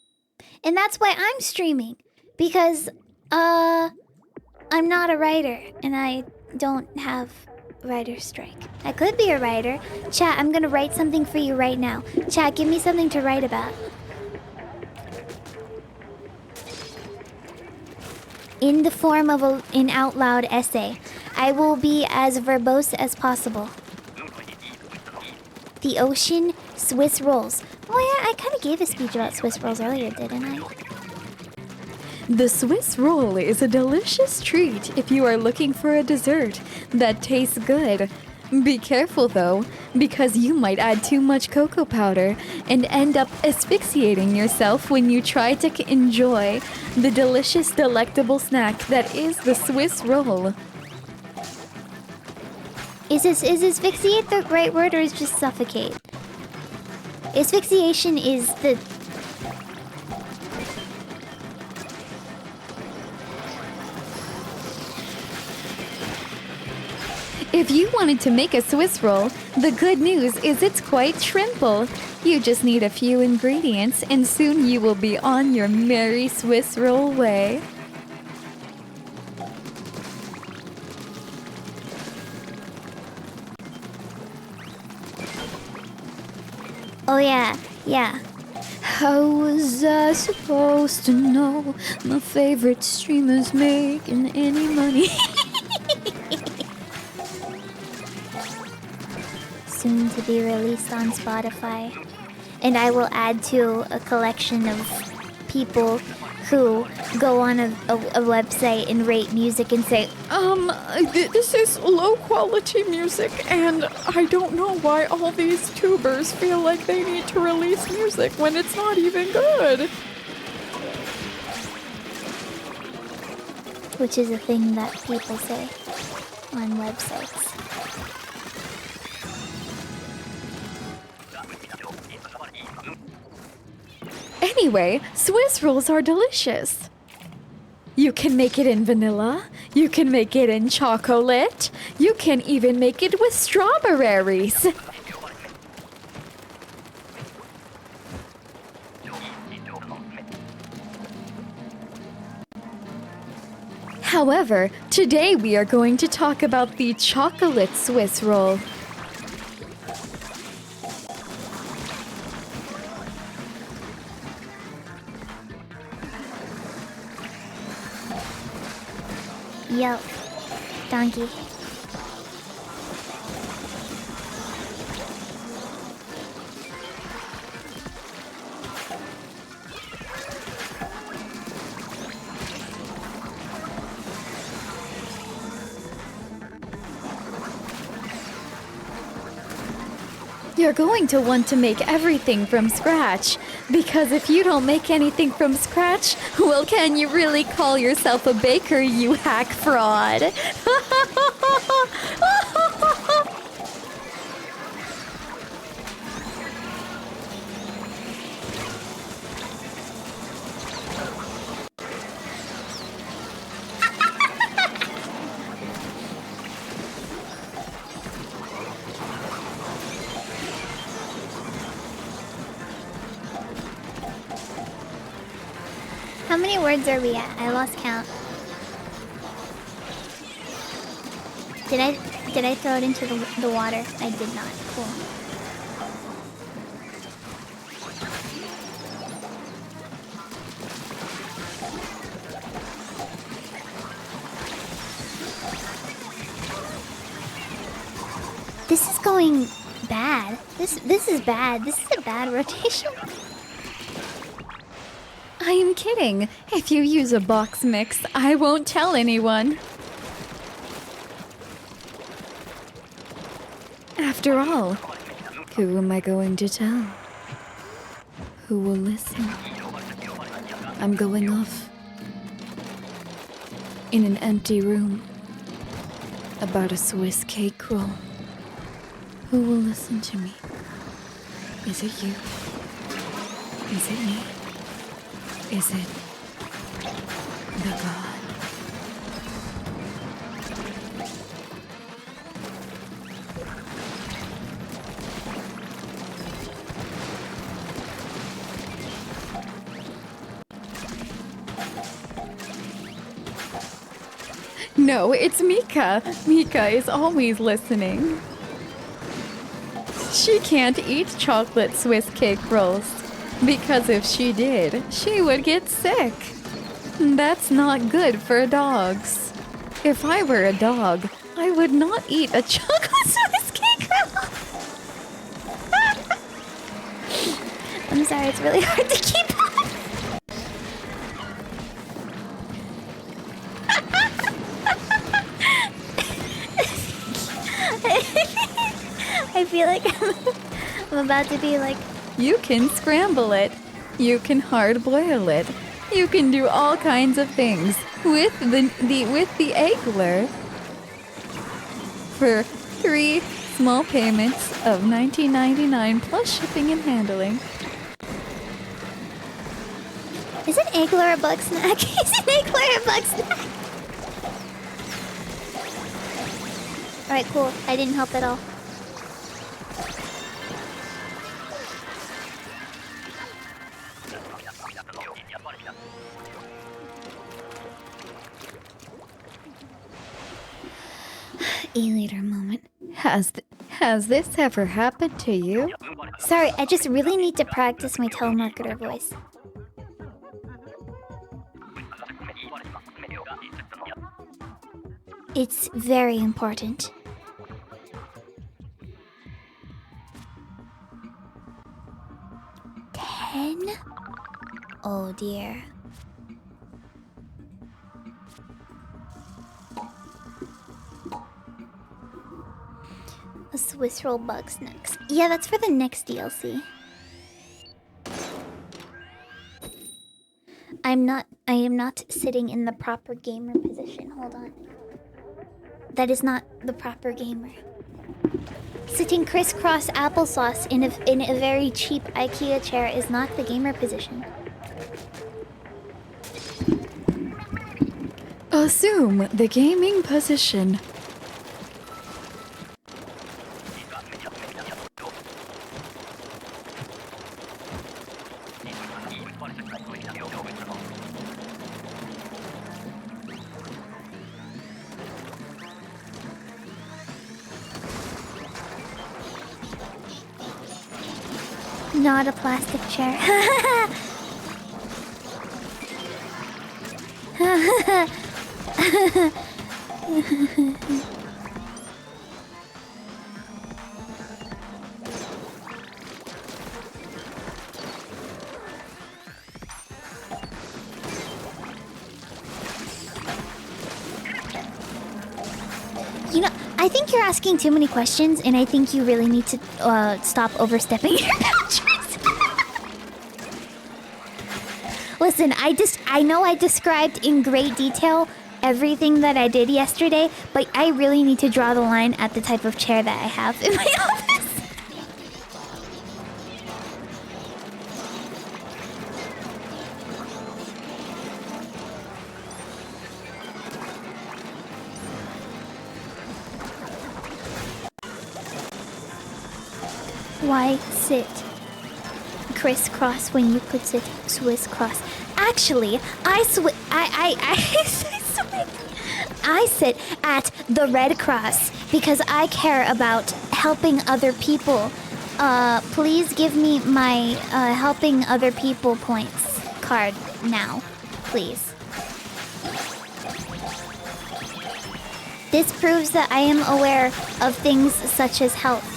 And that's why I'm streaming. Because, I'm not a writer. And I don't have a writer's strike. I could be a writer. Chat, I'm gonna write something for you right now. Chat, give me something to write about. In the form of an out loud essay. I will be as verbose as possible. The ocean, Swiss rolls. Oh yeah, I kind of gave a speech about Swiss rolls earlier, didn't I? The Swiss roll is a delicious treat if you are looking for a dessert that tastes good. Be careful though, because you might add too much cocoa powder and end up asphyxiating yourself when you try to enjoy the delicious, delectable snack that is the Swiss roll. Is asphyxiate the right word or is just suffocate? Asphyxiation is the... If you wanted to make a Swiss roll, the good news is it's quite simple. You just need a few ingredients and soon you will be on your merry Swiss roll way. Oh yeah, yeah. How was I supposed to know my favorite streamer's making any money? Soon to be released on Spotify. And I will add to a collection of people who go on a website and rate music and say, this is low quality music and I don't know why all these tubers feel like they need to release music when it's not even good. which is a thing that people say on websites. Anyway, Swiss rolls are delicious. You can make it in vanilla, you can make it in chocolate, you can even make it with strawberries. However, today we are going to talk about the chocolate Swiss roll. Yo, donkey. You're going to want to make everything from scratch, because if you don't make anything from scratch, well, can you really call yourself a baker, you hack fraud? How many words are we at? I lost count. Did I throw it into the water? I did not. Cool. This is going bad. This is bad. This is a bad rotation. I am kidding. If you use a box mix, I won't tell anyone. After all, who am I going to tell? Who will listen? I'm going off in an empty room about a Swiss cake roll. Who will listen to me? Is it you? Is it me? Is it the god? No, it's Mika. Mika is always listening. She can't eat chocolate Swiss cake rolls, because if she did, she would get sick. That's not good for dogs. If I were a dog, I would not eat a chocolate Swiss cake roll. I'm sorry, it's really hard to keep up. I feel like I'm about to be like, You can scramble it. You can hard boil it. You can do all kinds of things with the Eggler for 3 small payments of $19.99 plus shipping and handling. is an Eggler a bug snack? Is an Eggler a bug snack? Alright, cool. I didn't help at all. E-liter moment. Has this ever happened to you? Sorry, I just really need to practice my telemarketer voice. It's very important. $10? Oh dear. A Swiss roll bug snacks. Yeah, that's for the next DLC. I am not sitting in the proper gamer position. Hold on. That is not the proper gamer. Sitting crisscross applesauce in a very cheap IKEA chair is not the gamer position. Assume the gaming position. Not a plastic chair. You know, I think you're asking too many questions, and I think you really need to stop overstepping your boundaries. Listen, I know I described in great detail everything that I did yesterday, but I really need to draw the line at the type of chair that I have in my office. Why sit crisscross when you could sit Swiss cross? Actually, I sit at the Red Cross because I care about helping other people. Please give me my helping other people points card now, please. This proves that I am aware of things such as health.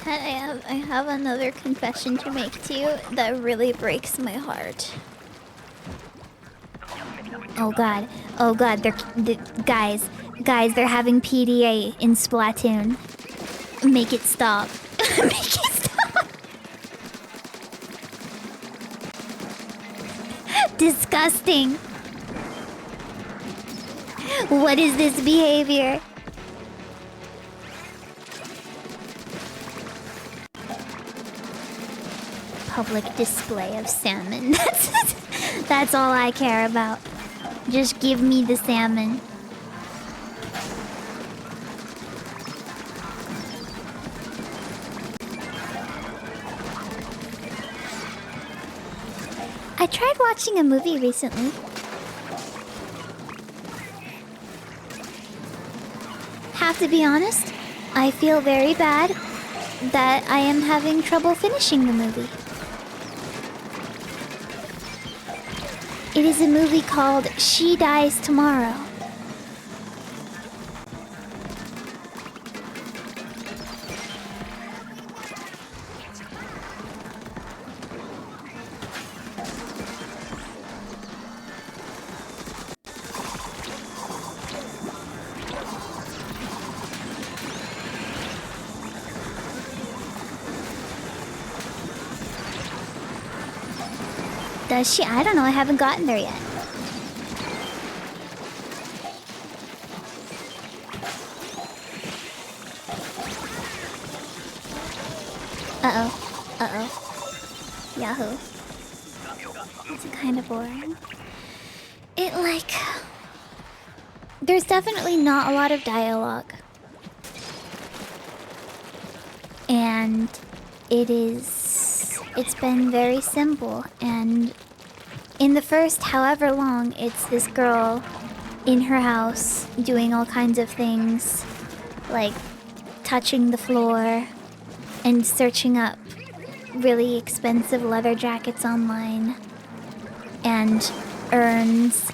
I have another confession to make to you that really breaks my heart. Oh god. Oh god, guys, they're having PDA in Splatoon. Make it stop. Make it stop. Disgusting. What is this behavior? Public display of salmon. That's all I care about. Just give me the salmon. I tried watching a movie recently. Have to be honest, I feel very bad that I am having trouble finishing the movie. It is a movie called She Dies Tomorrow. Does she? I don't know. I haven't gotten there yet. Uh-oh. Uh-oh. Yahoo. It's kind of boring. It, like... There's definitely not a lot of dialogue. And it's been very simple, and in the first however long, it's this girl in her house doing all kinds of things, like touching the floor and searching up really expensive leather jackets online and urns.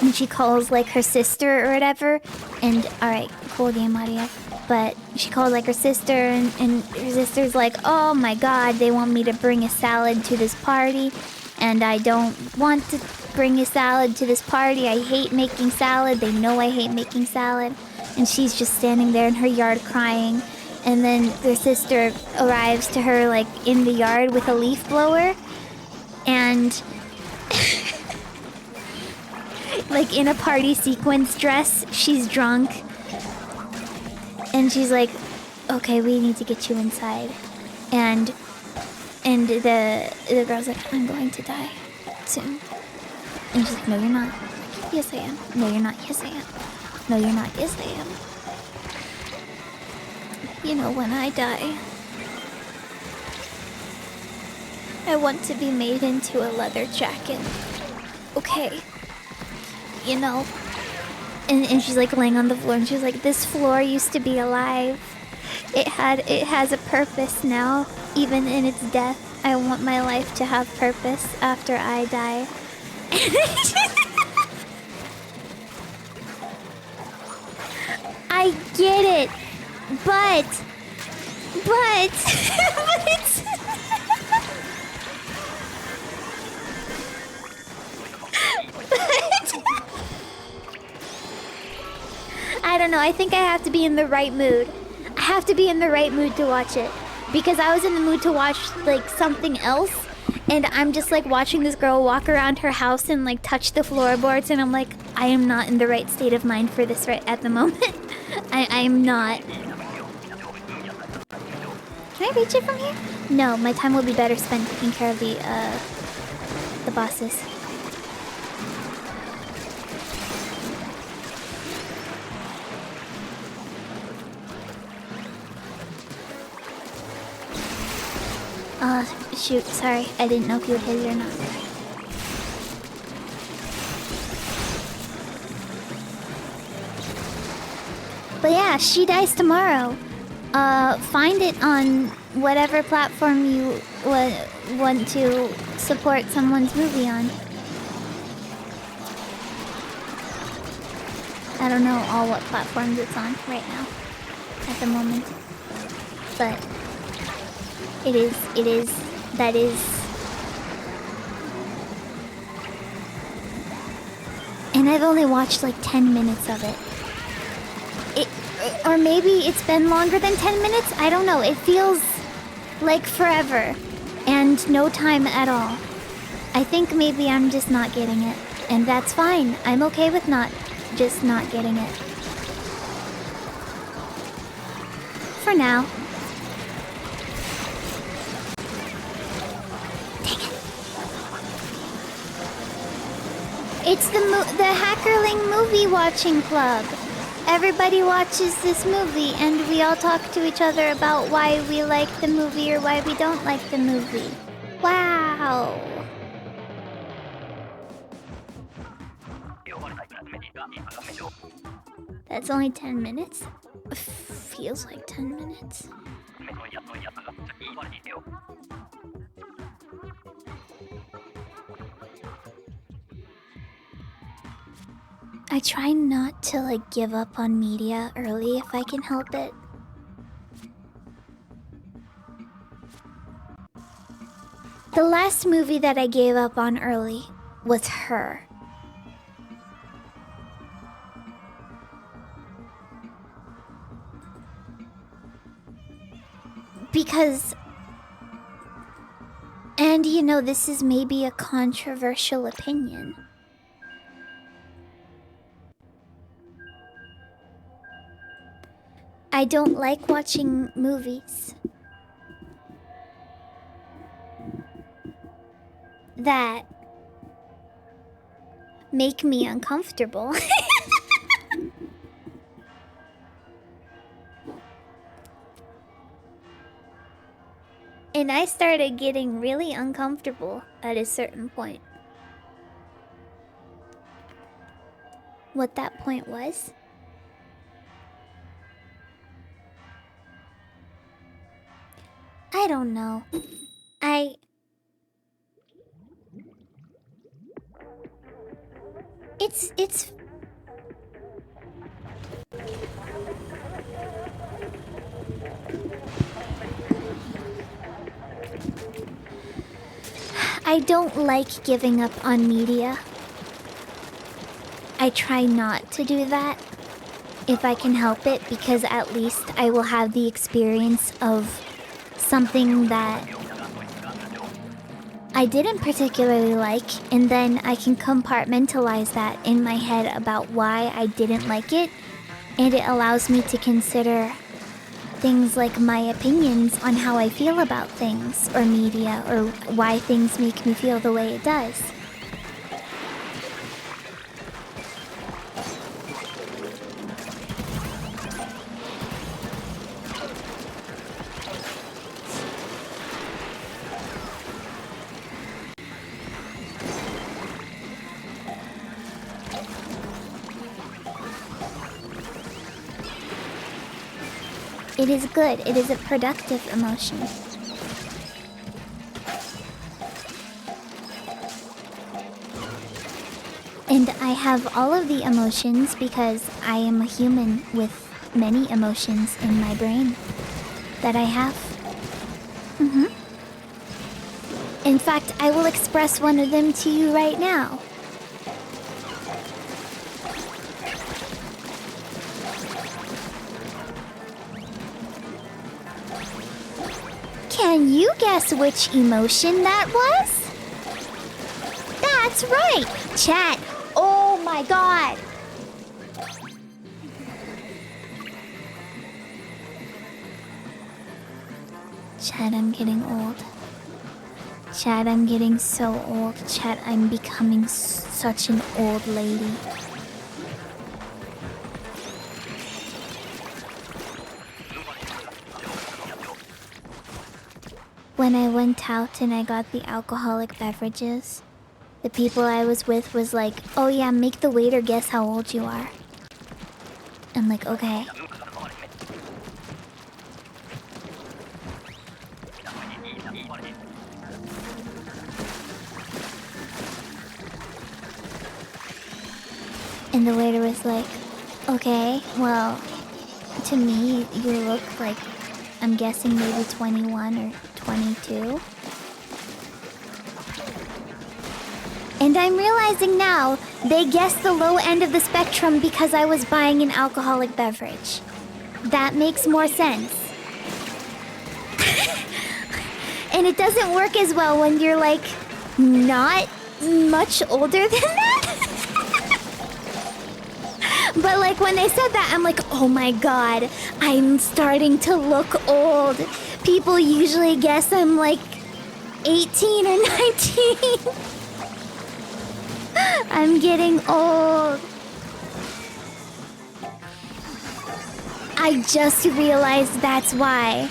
And she calls like her sister or whatever, and alright, cool game audio. But she called like her sister, and her sister's like, oh my god, they want me to bring a salad to this party, and I don't want to bring a salad to this party. I hate making salad. They know I hate making salad. And she's just standing there in her yard crying. And then their sister arrives to her like in the yard with a leaf blower, and like in a party sequence dress, she's drunk. And she's like, okay, we need to get you inside. And the girl's like, I'm going to die soon. And she's like, no, you're not. Yes, I am. No, you're not. Yes, I am. No, you're not. Yes, I am. You know, when I die, I want to be made into a leather jacket. Okay. You know? And she's like laying on the floor, and she's like, this floor used to be alive. It has a purpose now, even in its death. I want my life to have purpose after I die. I get it, but it's I don't know, I think I have to be in the right mood. I have to be in the right mood to watch it. Because I was in the mood to watch, like, something else. And I'm just, like, watching this girl walk around her house and, like, touch the floorboards. And I'm like, I am not in the right state of mind for this right at the moment. I am not. Can I reach it from here? No, my time will be better spent taking care of the bosses. Shoot, sorry. I didn't know if you would hit it or not. But yeah, She Dies Tomorrow. Find it on whatever platform you want to support someone's movie on. I don't know all what platforms it's on right now, at the moment. but that is. And I've only watched like 10 minutes of it. Or maybe it's been longer than 10 minutes? I don't know. It feels like forever and no time at all. I think maybe I'm just not getting it. And that's fine. I'm okay with not getting it. For now. Dang it. It's the Hackerling Movie Watching Club. Everybody watches this movie and we all talk to each other about why we like the movie or why we don't like the movie. Wow. That's only 10 minutes? Feels like 10 minutes. I try not to like give up on media early if I can help it. The last movie that I gave up on early was Her. Because, and you know, this is maybe a controversial opinion. I don't like watching movies that make me uncomfortable. And I started getting really uncomfortable at a certain point. What that point was? I don't know. It's I don't like giving up on media. I try not to do that if I can help it, because at least I will have the experience of something that I didn't particularly like, and then I can compartmentalize that in my head about why I didn't like it, and it allows me to consider things like my opinions on how I feel about things or media or why things make me feel the way it does. It is good. It is a productive emotion. And I have all of the emotions because I am a human with many emotions in my brain that I have. In fact, I will express one of them to you right now. Can you guess which emotion that was? That's right! Chat! Oh my god! Chat, I'm getting old. Chat, I'm getting so old. Chat, I'm becoming such an old lady. When I went out and I got the alcoholic beverages, the people I was with was like, oh yeah, make the waiter guess how old you are. I'm like, okay. And the waiter was like, okay, well, to me, you look like I'm guessing maybe 21 or 22. And I'm realizing now, they guessed the low end of the spectrum because I was buying an alcoholic beverage. That makes more sense. And it doesn't work as well when you're like not much older than that. But like when they said that, I'm like, oh my god, I'm starting to look old. People usually guess I'm like 18 or 19. I'm getting old. I just realized that's why.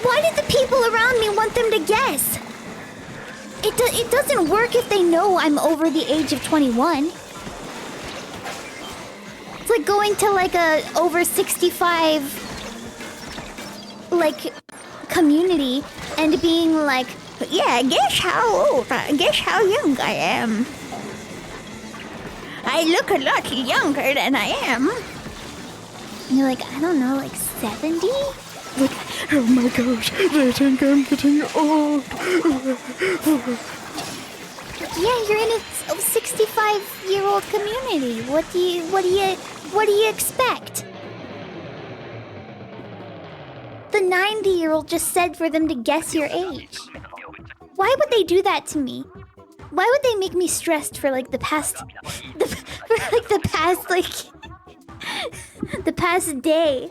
Why did the people around me want them to guess? It doesn't work if they know I'm over the age of 21. It's like going to like a over 65 like community and being like, yeah, guess how young I am. I look a lot younger than I am. And you're like, I don't know, like 70? Like, oh my gosh, they think I'm getting old. Yeah, you're in a 65-year-old community. What do you expect? The 90-year-old just said for them to guess your age. Why would they do that to me? Why would they make me stressed for like the past the past day?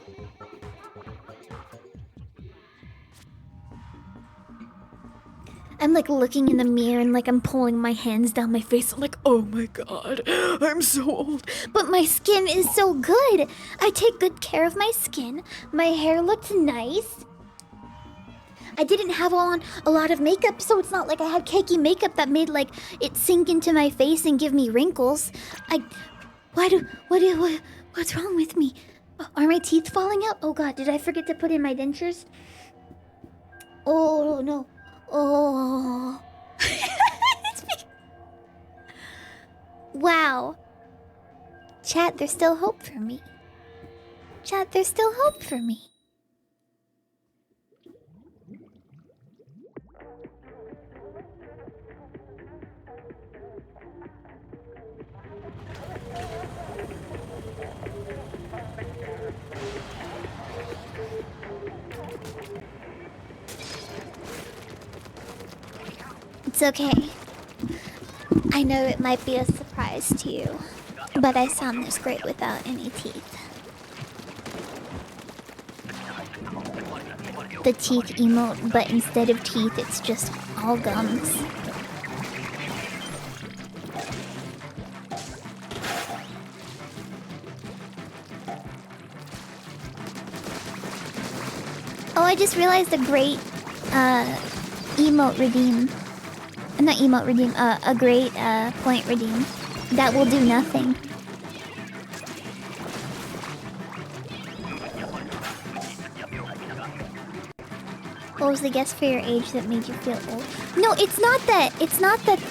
I'm like looking in the mirror and like I'm pulling my hands down my face. I'm like, oh my god, I'm so old. But my skin is so good. I take good care of my skin. My hair looked nice. I didn't have on a lot of makeup, so it's not like I had cakey makeup that made like it sink into my face and give me wrinkles. What's wrong with me? Are my teeth falling out? Oh god, did I forget to put in my dentures? Oh no. Oh. Wow. Chat, there's still hope for me. Chat, there's still hope for me. It's okay. I know it might be a surprise to you, but I sound this great without any teeth. The teeth emote, but instead of teeth, it's just all gums. Oh, I just realized a great emote redeem. Not emote redeem, a great point redeem that will do nothing. What was the guess for your age that made you feel old? No, it's not that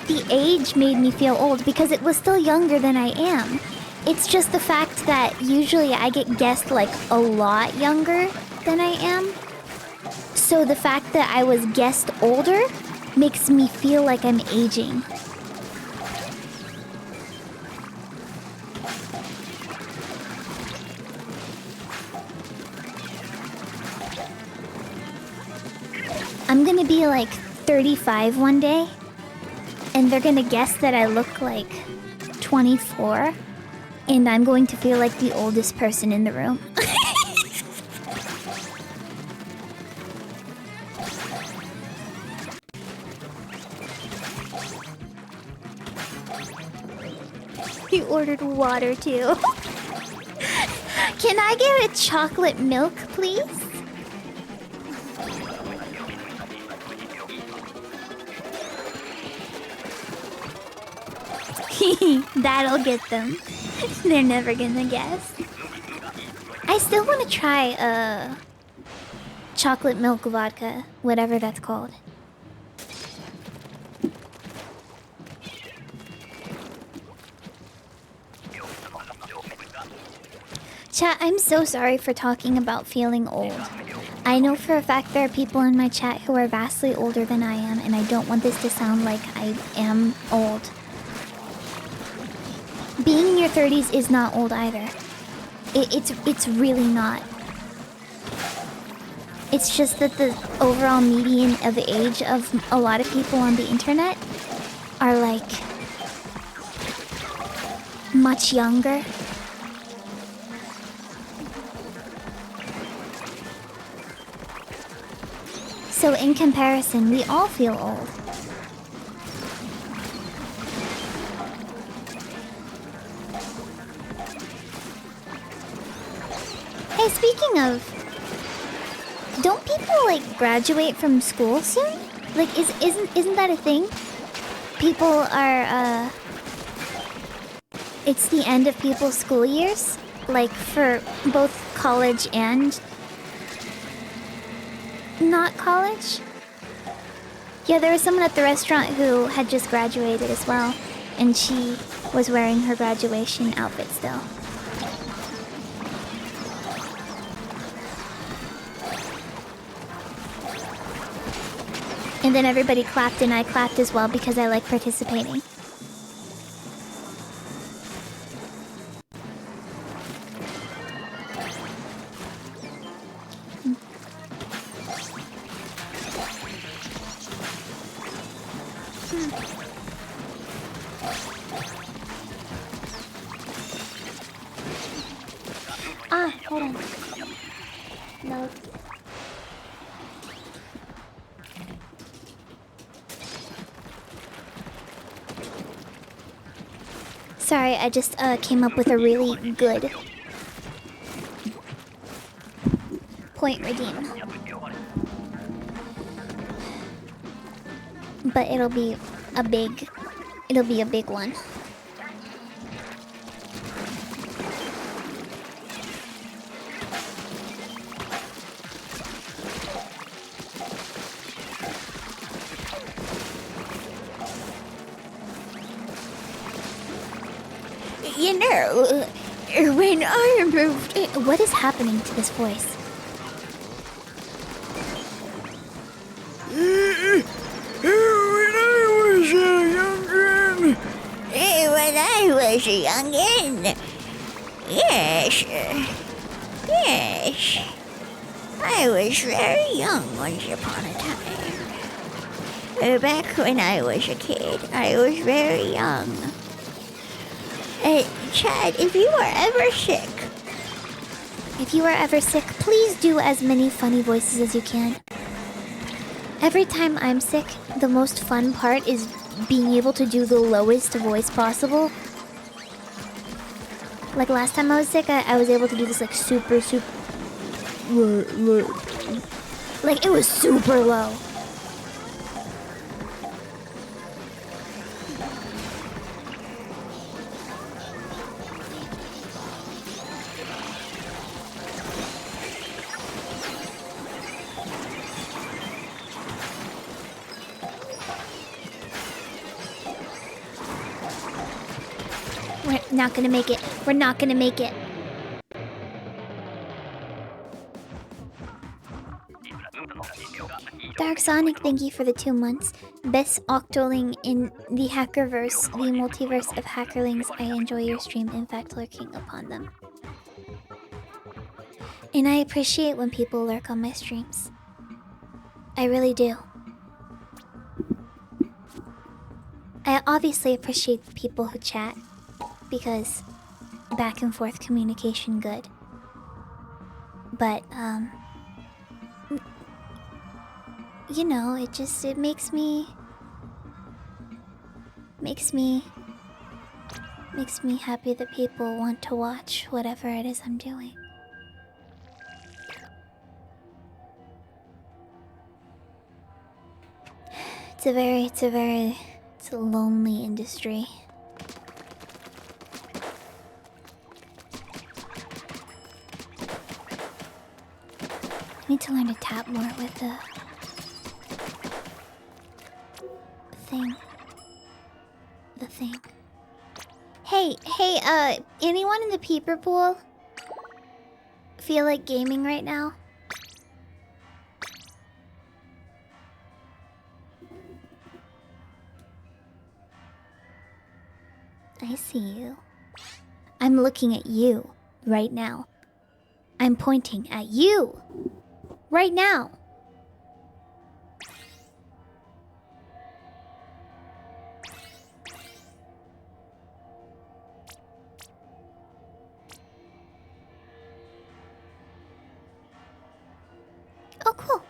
the age made me feel old, because it was still younger than I am. It's just the fact that usually I get guessed like a lot younger than I am. So the fact that I was guessed older makes me feel like I'm aging. I'm gonna be like 35 one day, and they're gonna guess that I look like 24, and I'm going to feel like the oldest person in the room. He ordered water too. Can I get a chocolate milk, please? That'll get them. They're never gonna guess. I still want to try chocolate milk vodka, whatever that's called. Chat, I'm so sorry for talking about feeling old. I know for a fact there are people in my chat who are vastly older than I am, and I don't want this to sound like I am old. Being in your 30s is not old either. It's really not. It's just that the overall median of age of a lot of people on the internet are like much younger. So in comparison, we all feel old. Hey, speaking of, don't people like graduate from school soon? Like, isn't that a thing? People are it's the end of people's school years, like for both college and not college. Yeah, there was someone at the restaurant who had just graduated as well, and she was wearing her graduation outfit still. And then everybody clapped and I clapped as well because I like participating. Ah, hold on. No. Sorry, I just came up with a really good point redeem. But it'll be a big one. You know, when I moved... What is happening to this voice? When I was a youngin'. Yes. Yes. I was very young once upon a time. Back when I was a kid, I was very young. Chad, if you are ever sick... If you are ever sick, please do as many funny voices as you can. Every time I'm sick, the most fun part is being able to do the lowest voice possible. Like last time I was sick, I was able to do this like super... Like it was super low. We're not gonna make it. We're not gonna make it. Dark Sonic, thank you for the 2 months. Best Octoling in the Hackerverse, the multiverse of hackerlings. I enjoy your stream, in fact, lurking upon them. And I appreciate when people lurk on my streams. I really do. I obviously appreciate the people who chat, because back and forth communication good. But, you know, it makes me happy that people want to watch whatever it is I'm doing. It's a lonely industry. I need to learn to tap more with the thing. The thing. Hey, anyone in the peeper pool? feel like gaming right now? I see you. I'm looking at you right now. I'm pointing at you right now. Oh, cool.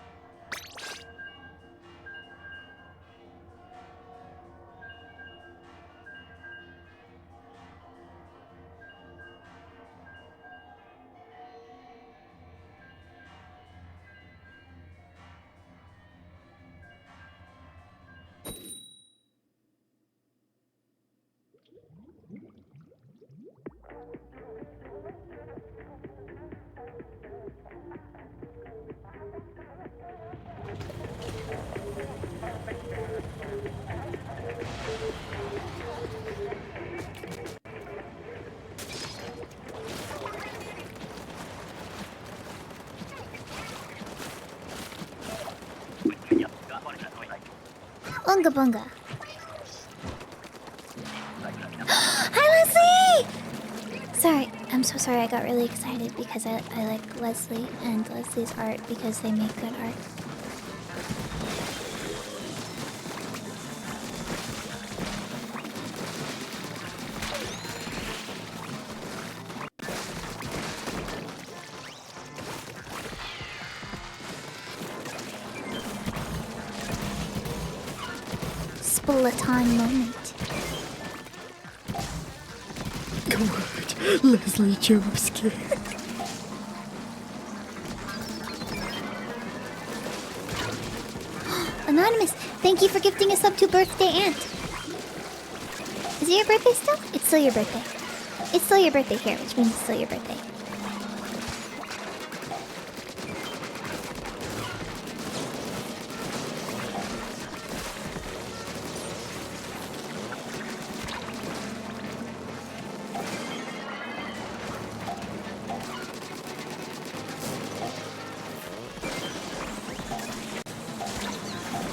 Unga bunga. Hi, Leslie! Sorry, I'm so sorry. I got really excited because I like Leslie and Leslie's art because they make good art. Splatoon moment. God, Leslie jump scare. Anonymous, thank you for gifting us up to birthday aunt. Is it your birthday still? It's still your birthday. It's still your birthday here, which means it's still your birthday.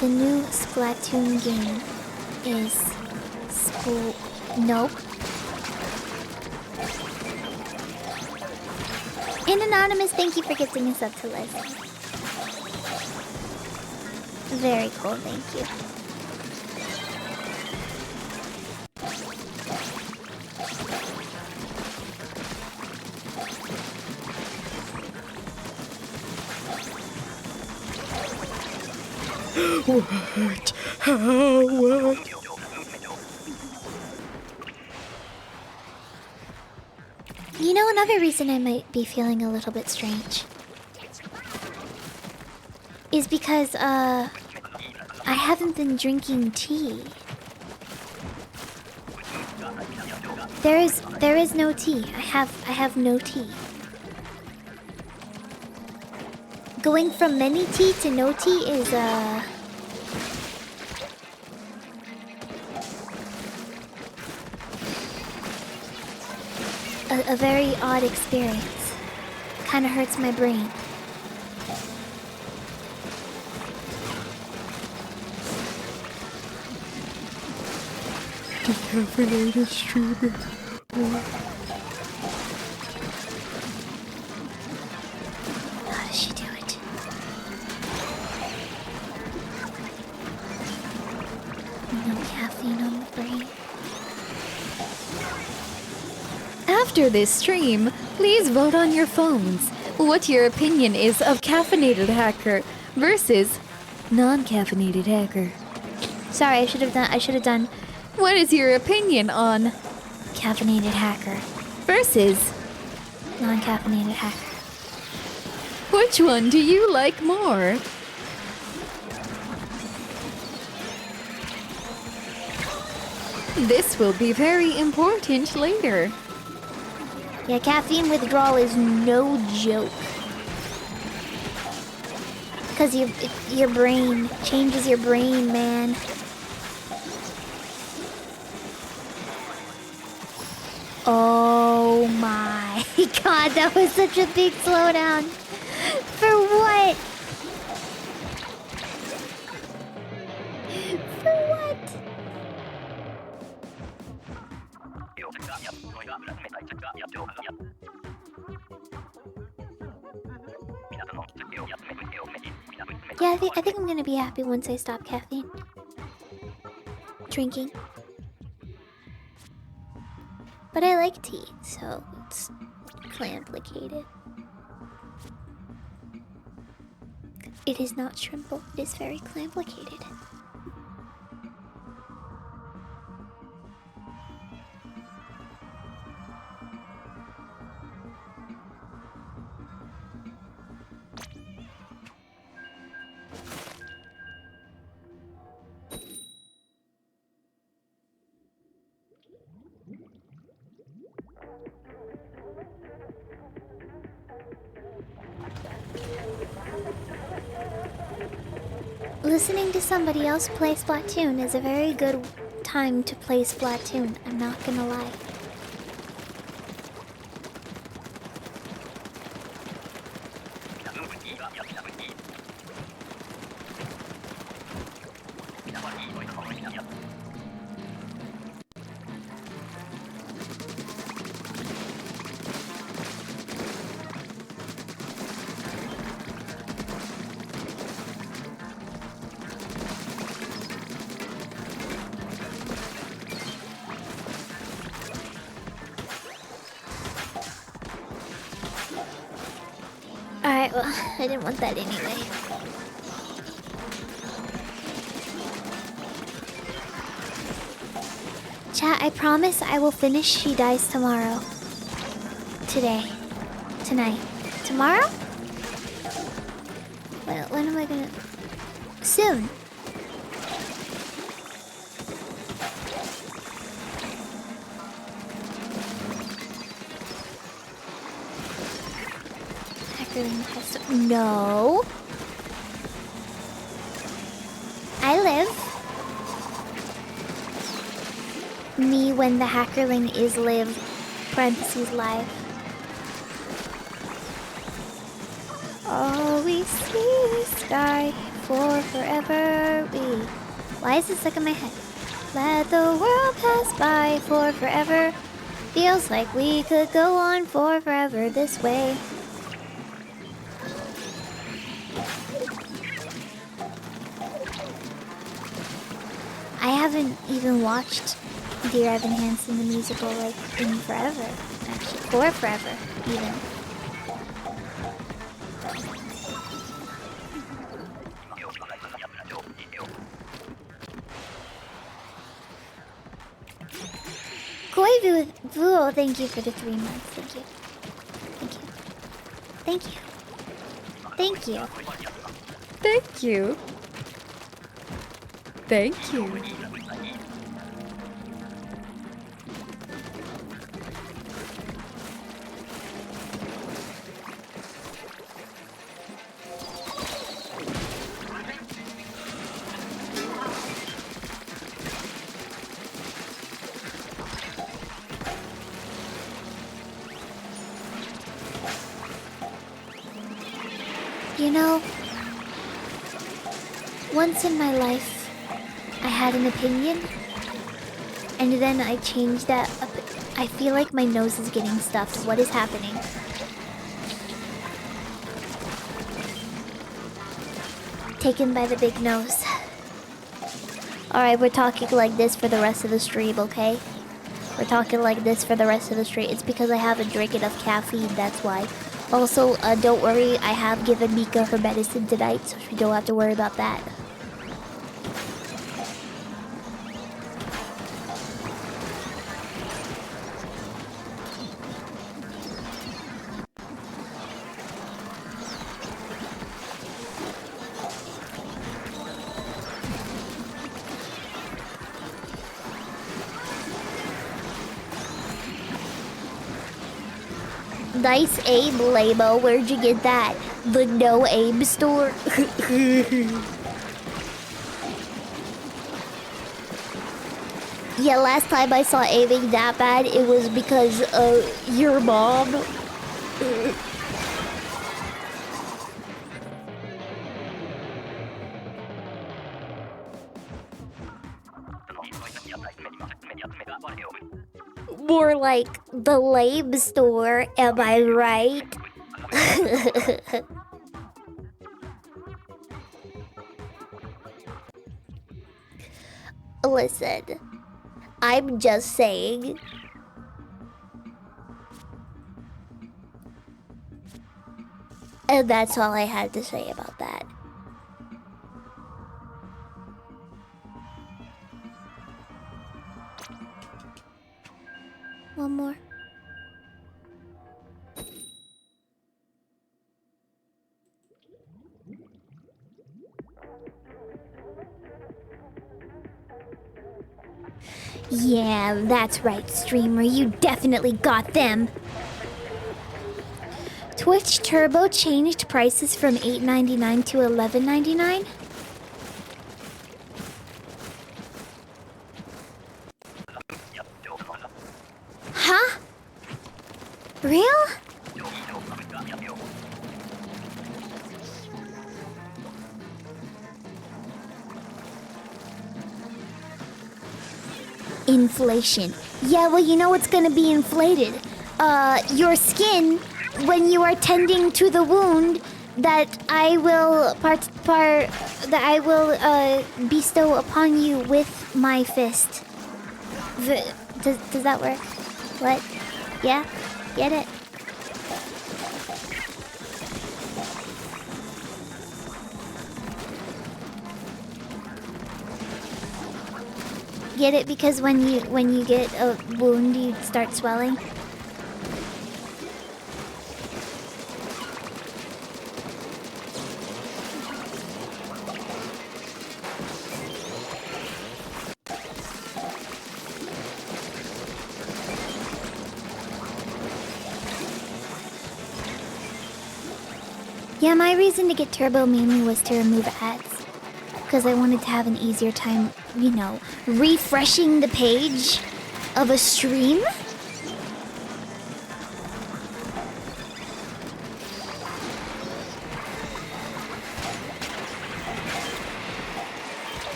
The new Splatoon game is Nope. And Anonymous, thank you for gifting us up to Leslie. Very cool, thank you. What? How? What? You know, another reason I might be feeling a little bit strange is because, I haven't been drinking tea. There is no tea. I have no tea. Going from many tea to no tea is, a very odd experience. Kinda hurts my brain. Decaffeinated streamer. What? How does she do it? No caffeine on the brain. After this stream, please vote on your phones what your opinion is of caffeinated hacker versus non-caffeinated hacker. Sorry, I should have done What is your opinion on caffeinated hacker, versus non-caffeinated hacker. which one do you like more? This will be very important later. Yeah, caffeine withdrawal is no joke. Cause your brain changes your brain, man. Oh my. my god, that was such a big slowdown. For what? For what? Yeah, I think I'm gonna be happy once I stop caffeine. Drinking. But I like tea, so it's complicated. It is not shrimple, it is very complicated. Listening to somebody else play Splatoon is a very good time to play Splatoon, I'm not gonna lie. Alright, well, I didn't want that anyway. Chat, I promise I will finish She Dies tomorrow. Today. Tonight. Tomorrow? When am I gonna... Soon. No. I live. Me when the hackerling is live. Parentheses live. All we see is sky for forever. Why is this stuck in my head? Let the world pass by for forever. Feels like we could go on for forever this way. I haven't even watched Dear Evan Hansen the musical like in forever, actually, for forever even. Koi Vuo, thank you for the 3 months. Thank you. Thank you. Thank you. Thank you. Thank you. You know, once in my life, I had an opinion, and then I changed that. I feel like my nose is getting stuffed. What is happening? Taken by the big nose. Alright, we're talking like this for the rest of the stream, okay? We're talking like this for the rest of the stream. It's because I haven't drank enough caffeine, that's why. Also, don't worry, I have given Mika her medicine tonight, so she don't have to worry about that. Nice aim, Lamo. Where'd you get that? The no aim store? Yeah, last time I saw aiming that bad, it was because your mom. More like the lame store, am I right? Listen, I'm just saying. And that's all I had to say about that. One more. Yeah, that's right, streamer. You definitely got them. Twitch Turbo changed prices from $8.99 to $11.99. Huh? Real? Inflation. Yeah, well, you know it's gonna be inflated. Your skin, when you are tending to the wound that I will bestow upon you with my fist. Does that work? What? Yeah? Get it? Get it? Because when you get a wound, you start swelling. Yeah, my reason to get Turbo mainly was to remove ads. Because I wanted to have an easier time, you know, refreshing the page of a stream.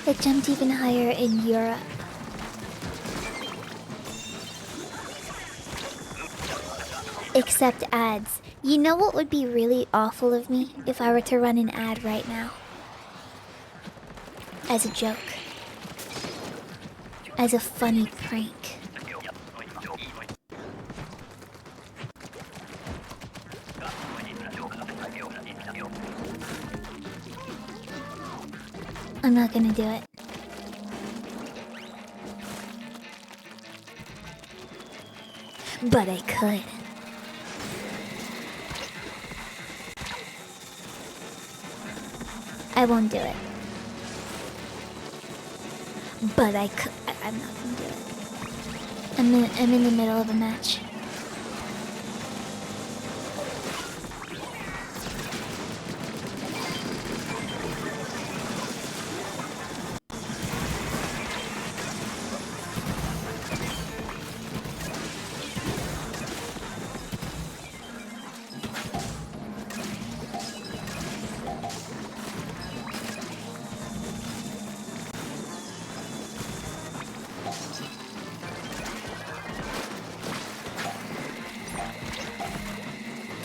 It jumped even higher in Europe. Except ads. You know what would be really awful of me if I were to run an ad right now? As a joke. As a funny prank. I'm not gonna do it. But I could. I won't do it. But I could. I'm not gonna do it. I'm in the middle of a match.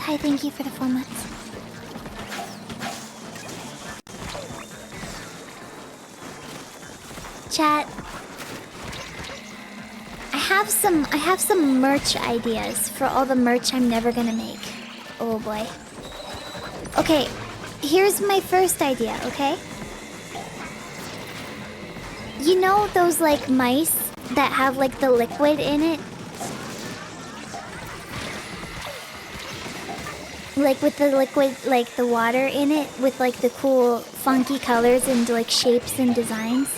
Hi, thank you for the 4 months. Chat. I have some merch ideas for all the merch I'm never gonna make. Oh boy. Okay, here's my first idea, okay? You know those like mice that have like the liquid in it? Like with the liquid, like the water in it, with like the cool funky colors and like shapes and designs.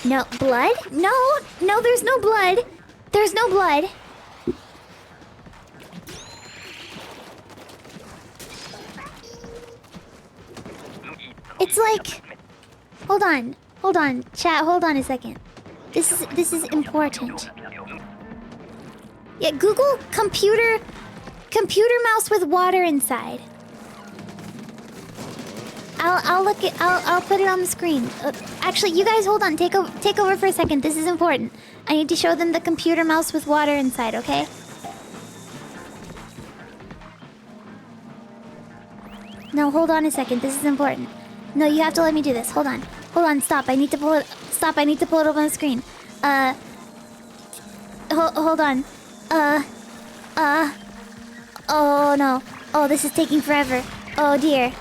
No, blood? No, no, there's no blood. There's no blood. It's like... Hold on, chat, hold on a second. This is important. Yeah, Google computer mouse with water inside. I'll put it on the screen. Actually, you guys hold on. Take over for a second. This is important. I need to show them the computer mouse with water inside, okay? No, hold on a second. This is important. No, you have to let me do this. Hold on. Hold on, stop. I need to pull it up on the screen. Hold on. Oh no. Oh, this is taking forever. Oh dear.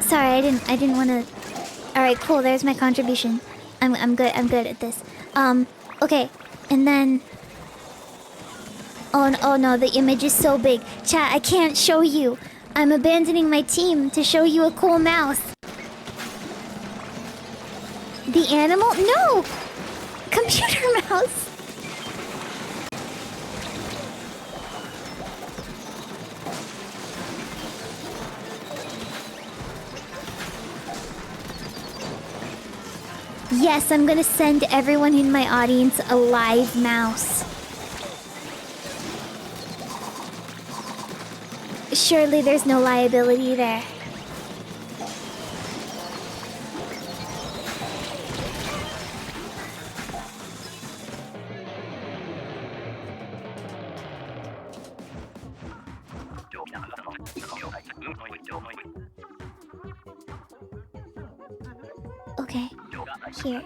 Sorry, I didn't want to. All right, cool. There's my contribution. I'm good at this. Okay, and then. Oh no, the image is so big. Chat, I can't show you. I'm abandoning my team to show you a cool mouse. The animal? No! Computer mouse. Yes, I'm gonna send everyone in my audience a live mouse. Surely there's no liability there. Okay, here.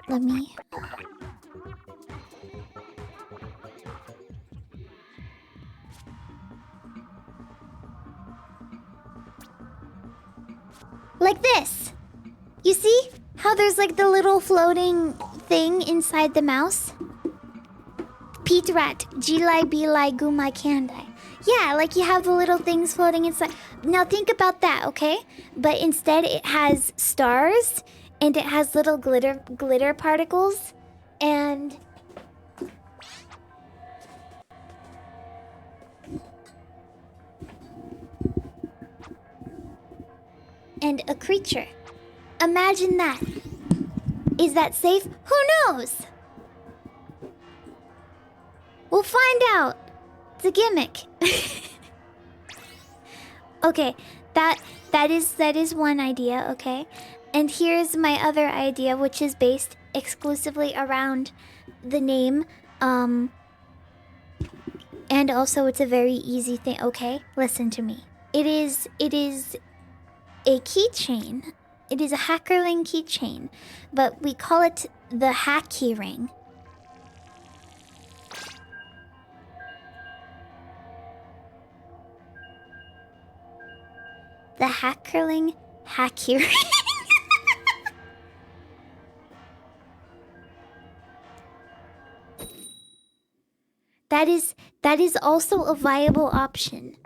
Let me... Like this! You see how there's like the little floating thing inside the mouse? Pete Rat, Jilai Bilai Gumai Kandai. Yeah, like you have the little things floating inside. Now think about that, okay? But instead it has stars and it has little glitter particles and a creature. Imagine that. Is that safe? Who knows? We'll find out. It's a gimmick. Okay, that is one idea, okay? And here's my other idea, which is based exclusively around the name. And also it's a very easy thing, okay? Listen to me. It is a keychain. It is a hackerling keychain, but we call it the hack key ring. The hackerling hack key ring. That is also a viable option.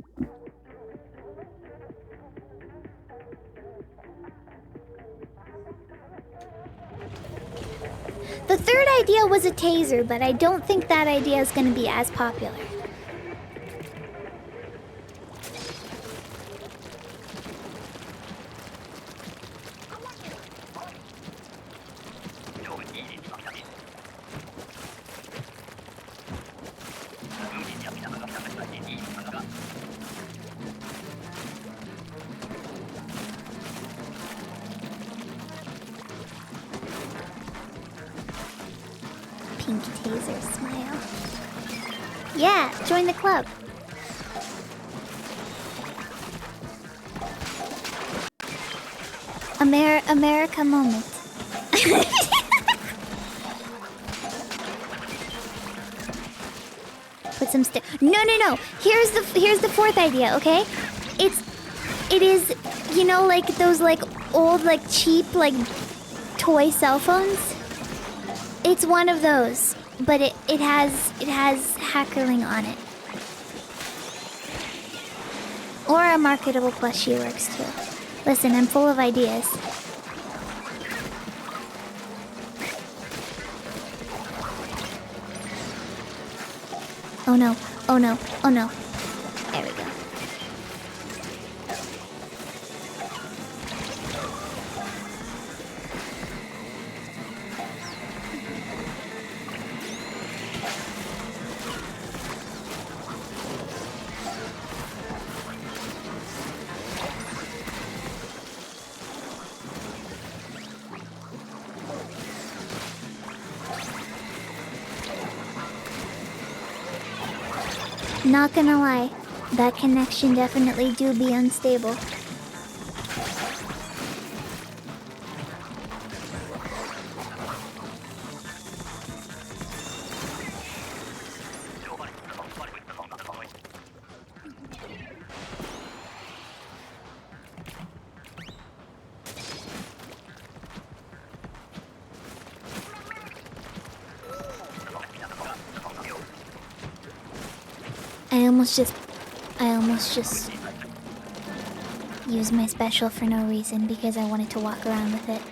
The third idea was a taser, but I don't think that idea is going to be as popular. Pink taser smile. Yeah, join the club. America moment. Put some No. Here's the fourth idea, okay? It is, you know, like those like old like cheap like toy cell phones. It's one of those. but it has hackerling on it. Or a marketable plushie works too. Listen, I'm full of ideas. Oh no, oh no, oh no. There we go. Not gonna lie, that connection definitely do be unstable. I almost just used my special for no reason because I wanted to walk around with it.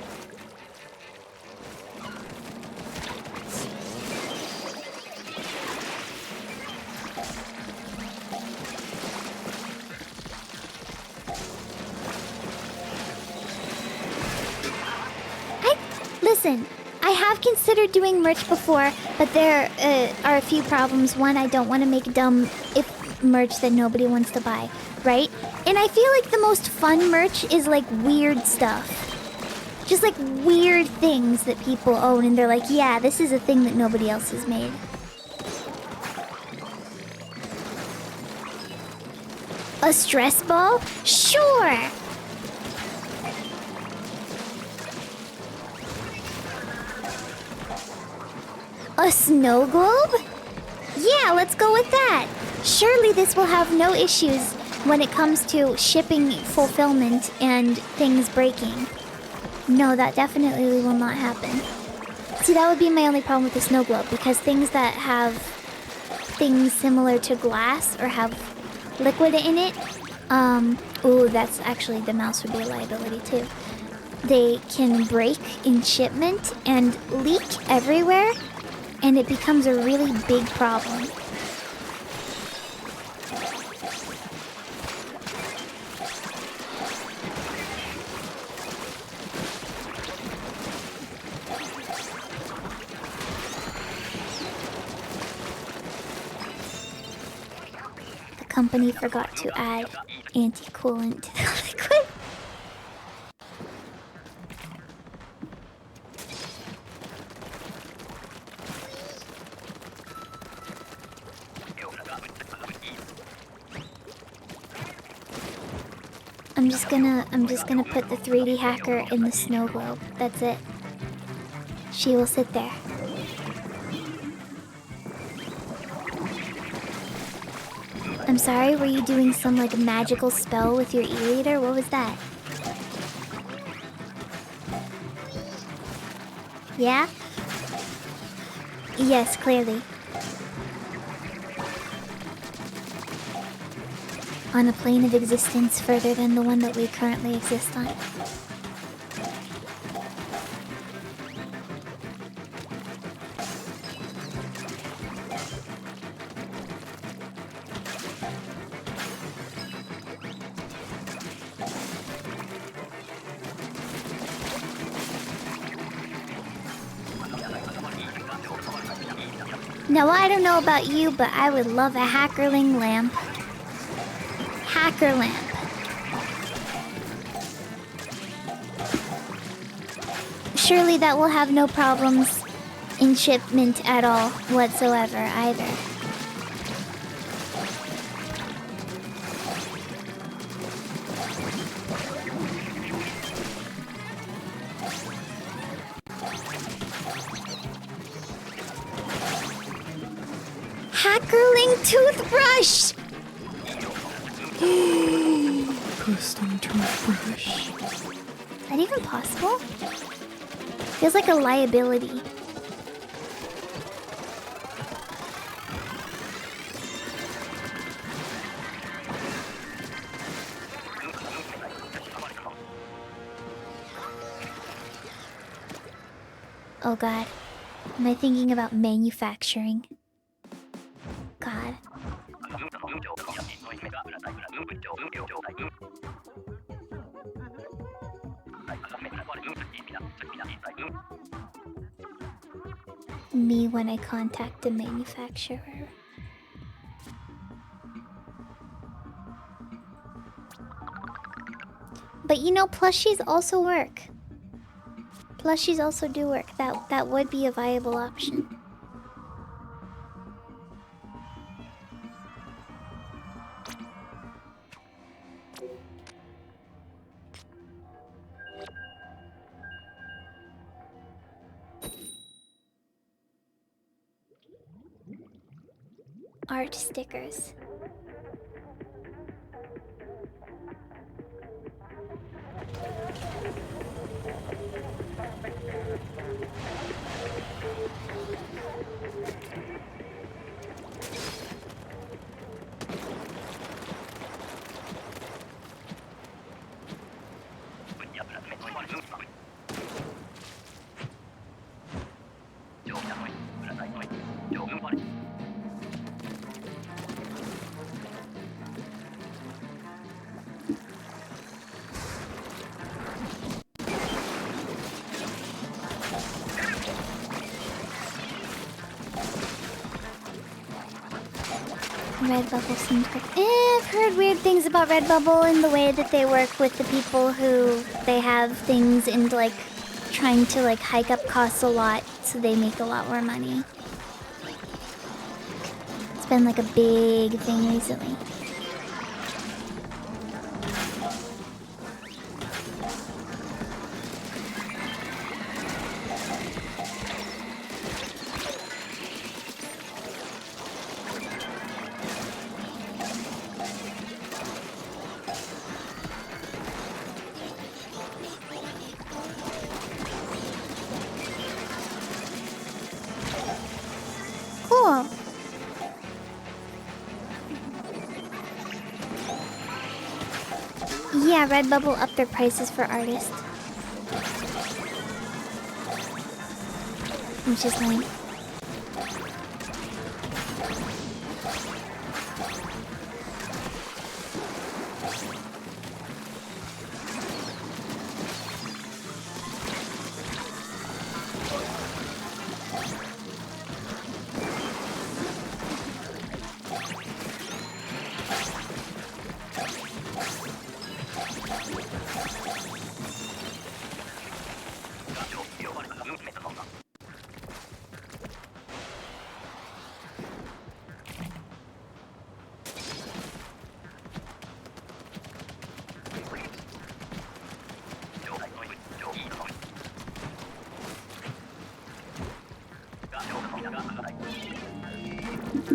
Listen, I have considered doing merch before, but there are a few problems. One, I don't want to make dumb merch that nobody wants to buy, right? And I feel like the most fun merch is like weird stuff. Just like weird things that people own and they're like, yeah, this is a thing that nobody else has made. A stress ball? Sure! A snow globe? Yeah, let's go with that. Surely this will have no issues when it comes to shipping fulfillment and things breaking. No, that definitely will not happen. See, that would be my only problem with the snow globe, because things that have things similar to glass or have liquid in it, ooh, that's actually, the mouse would be a liability too. They can break in shipment and leak everywhere, and it becomes a really big problem. The company forgot to add anti-coolant to the liquid. I'm just gonna put the 3D hacker in the snow globe. That's it. She will sit there. I'm sorry, were you doing some like magical spell with your e-reader? What was that? Yeah? Yes, clearly. On a plane of existence further than the one that we currently exist on. Now, I don't know about you, but I would love a hackerling lamp. Hacker lamp. Surely that will have no problems in shipment at all whatsoever either. Hackerling toothbrush! Custom toothbrush. Is that even possible? Feels like a liability. Oh god. Am I thinking about manufacturing? God. Me when I contact the manufacturer. But you know, plushies also work. Plushies also do work. That would be a viable option. Art stickers. Redbubble seems good. I've heard weird things about Redbubble in the way that they work with the people who they have things and like trying to like hike up costs a lot so they make a lot more money. It's been like a big thing recently. Cool. Yeah, Redbubble upped their prices for artists. Which is lame.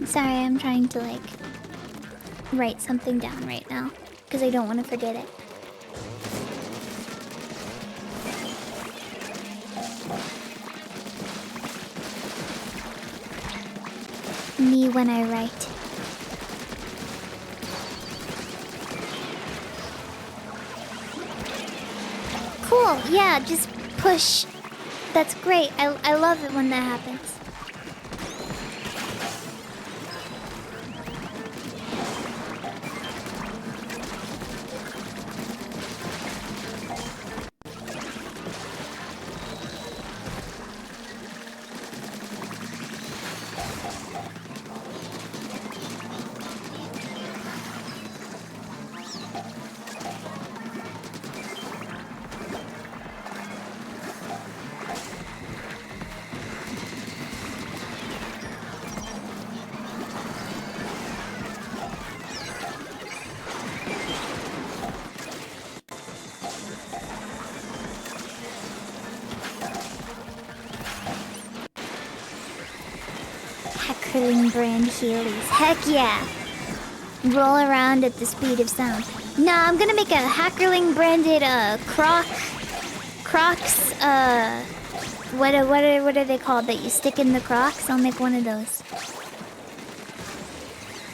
Sorry, I'm trying to like write something down right now because I don't want to forget it. Me when I write. Cool, yeah, just push. That's great. I love it when that happens. Hackerling brand Heelys. Heck yeah! Roll around at the speed of sound. Nah, I'm gonna make a Hackerling branded Crocs, what are they called that you stick in the Crocs? I'll make one of those.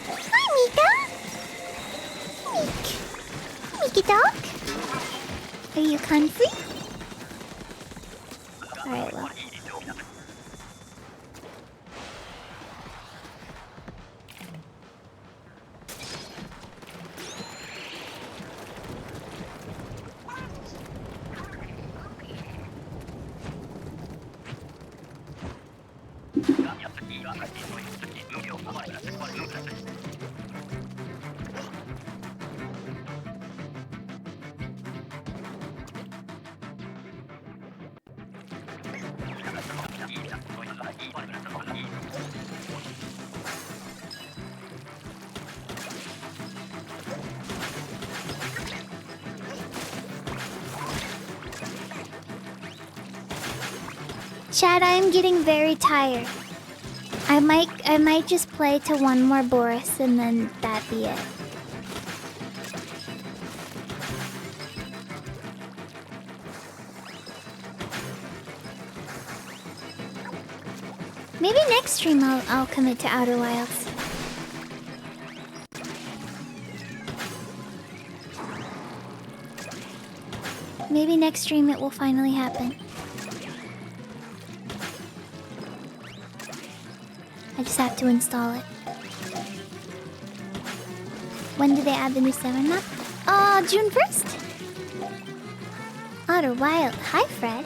Hi, Mika! Mickey dog? Are you comfy? Alright, well. Chad, I am getting very tired. I might just play to one more Boris and then that be it. Maybe next stream I'll commit to Outer Wilds. Maybe next stream it will finally happen. I just have to install it. When did they add the new Salmon map? June 1st. Outer Wild. Hi, Fred.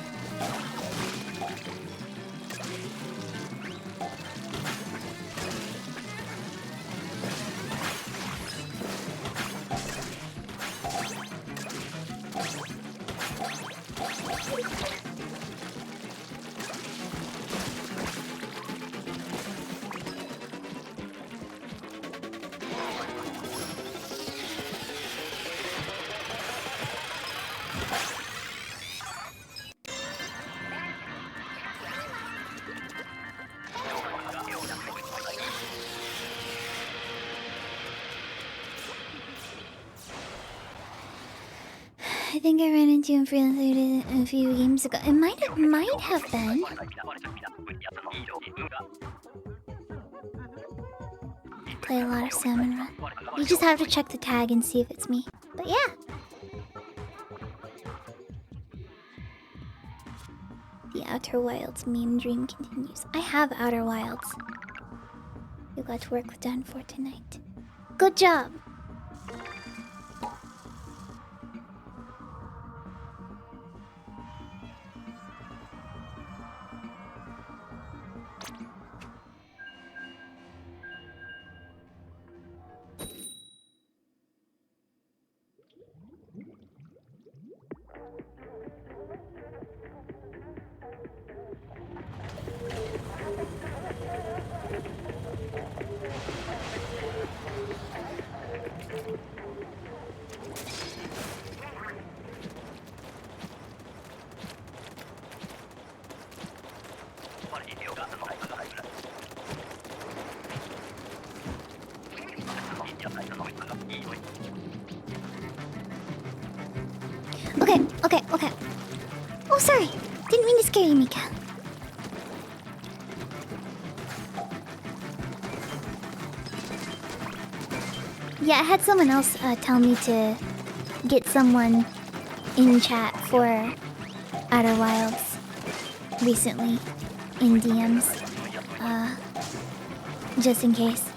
I think I ran into him freelance a few games ago. It might have been. Play a lot of Salmon Run. You just have to check the tag and see if it's me. But yeah. The Outer Wilds meme dream continues. I have Outer Wilds. You got work done for tonight. Good job. Okay. Oh, sorry. Didn't mean to scare you, Mika. Yeah, I had someone else tell me to get someone in chat for Outer Wilds recently in DMs. Just in case.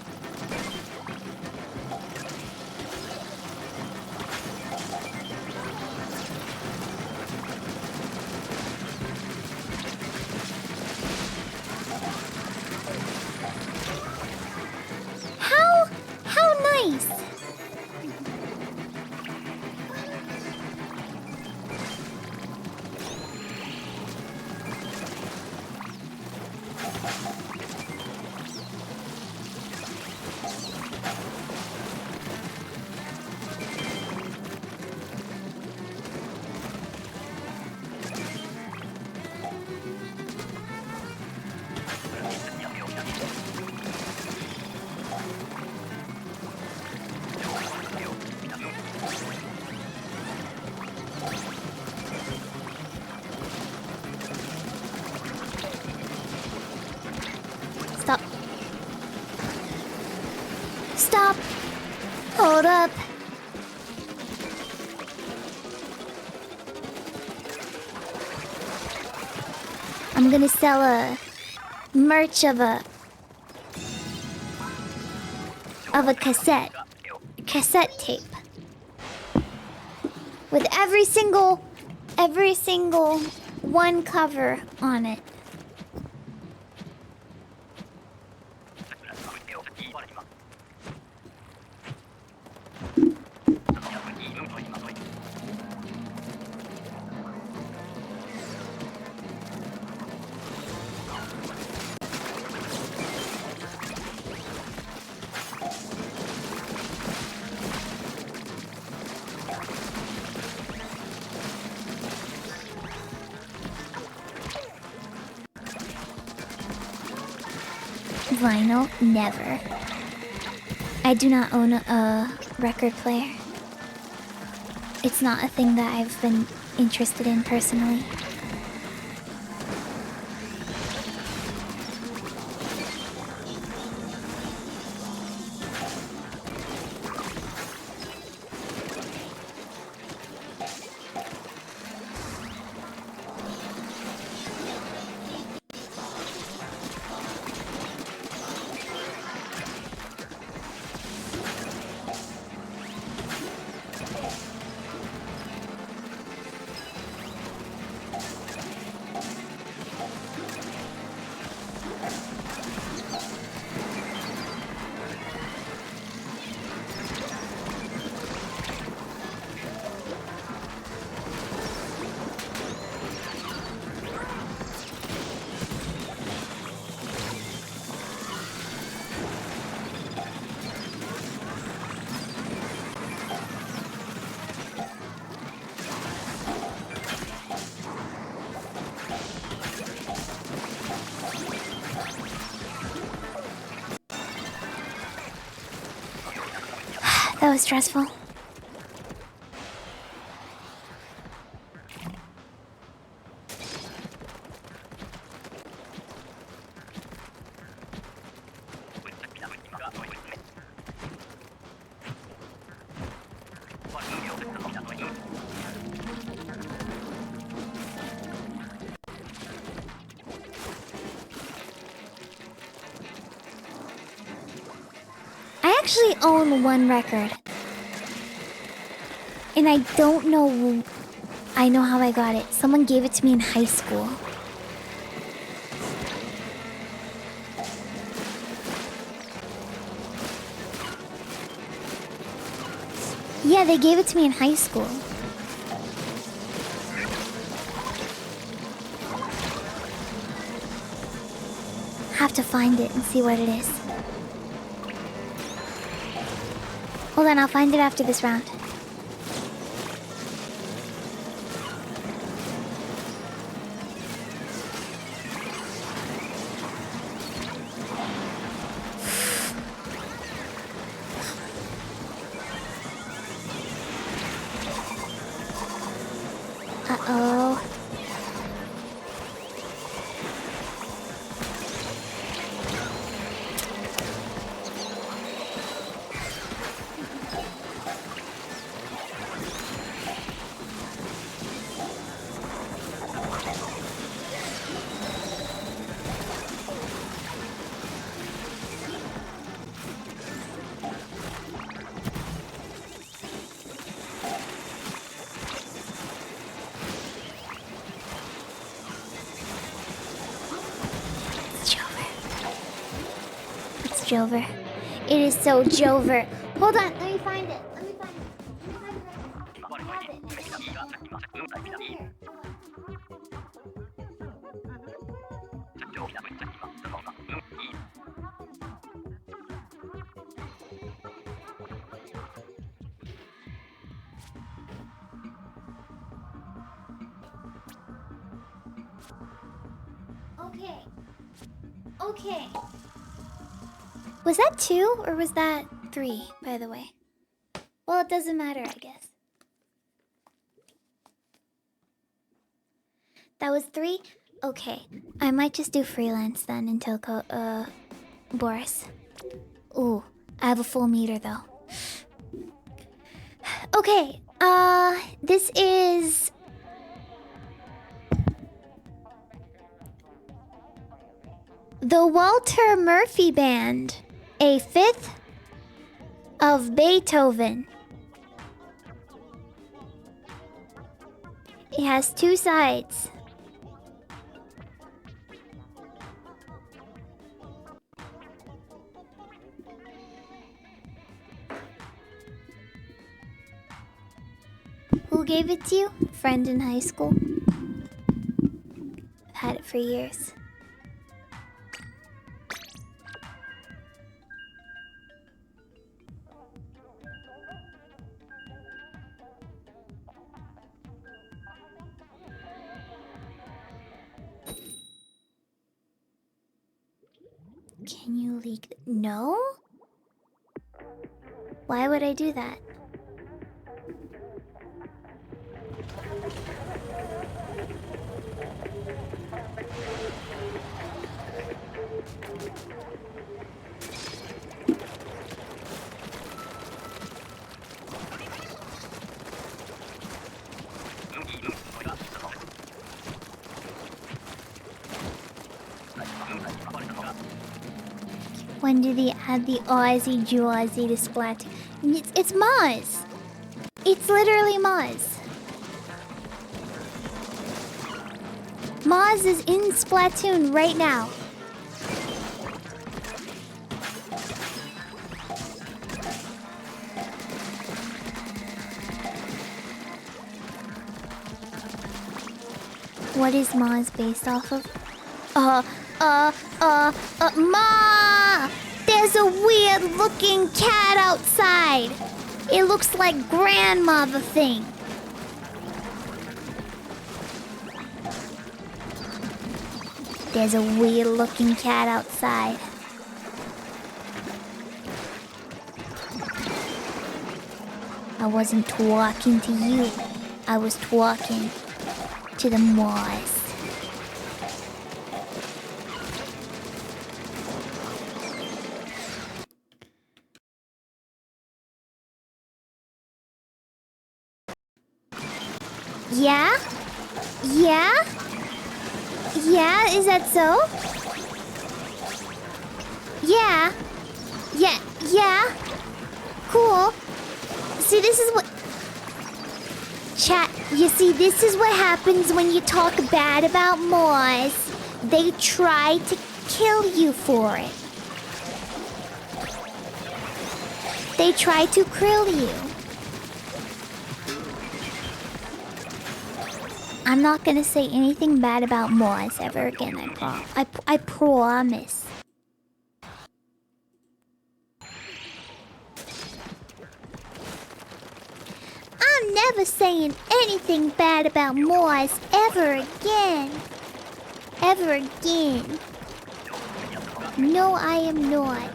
How nice! Stop! Hold up! I'm gonna sell a merch of a cassette tape with every single one cover on it. Vinyl? Never. I do not own a record player. It's not a thing that I've been interested in personally. That was stressful. I actually own one record. And I don't know... I know how I got it. Someone gave it to me in high school. Yeah, they gave it to me in high school. Have to find it and see what it is. Hold on, I'll find it after this round. Uh-oh. Jover. It is so Jover. Hold on, let me find it. Let me find it. I have it. Here. Okay. Okay. Was that 2 or was that 3, by the way? Well, it doesn't matter, I guess. That was 3? Okay. I might just do freelance then until Boris. Ooh, I have a full meter though. Okay, this is... the Walter Murphy Band. A fifth of Beethoven. It has 2 sides. Who gave it to you? Friend in high school. I've had it for years. Can you leak? No? Why would I do that? When do they add the Aussie Jawsy to Splatoon? It's Moz! It's literally Moz. Moz is in Splatoon right now. What is Moz based off of? Ma! There's a weird looking cat outside. It looks like grandma the thing. There's a weird looking cat outside. I wasn't talking to you. I was talking to the moss. Yeah? Yeah? Yeah, is that so? Yeah. Yeah. Cool. See, this is what... Chat, you see, this is what happens when you talk bad about Moz. They try to kill you for it. They try to krill you. I'm not gonna say anything bad about Moz ever again, I promise. I'm never saying anything bad about Moz ever again. Ever again. No, I am not.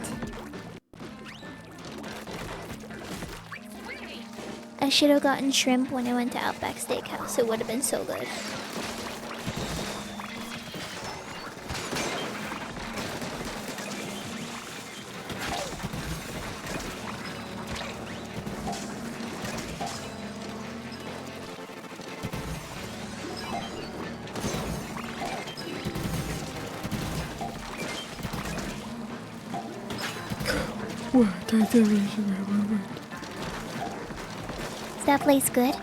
I should have gotten shrimp when I went to Outback Steakhouse. It would have been so good. Is that place good?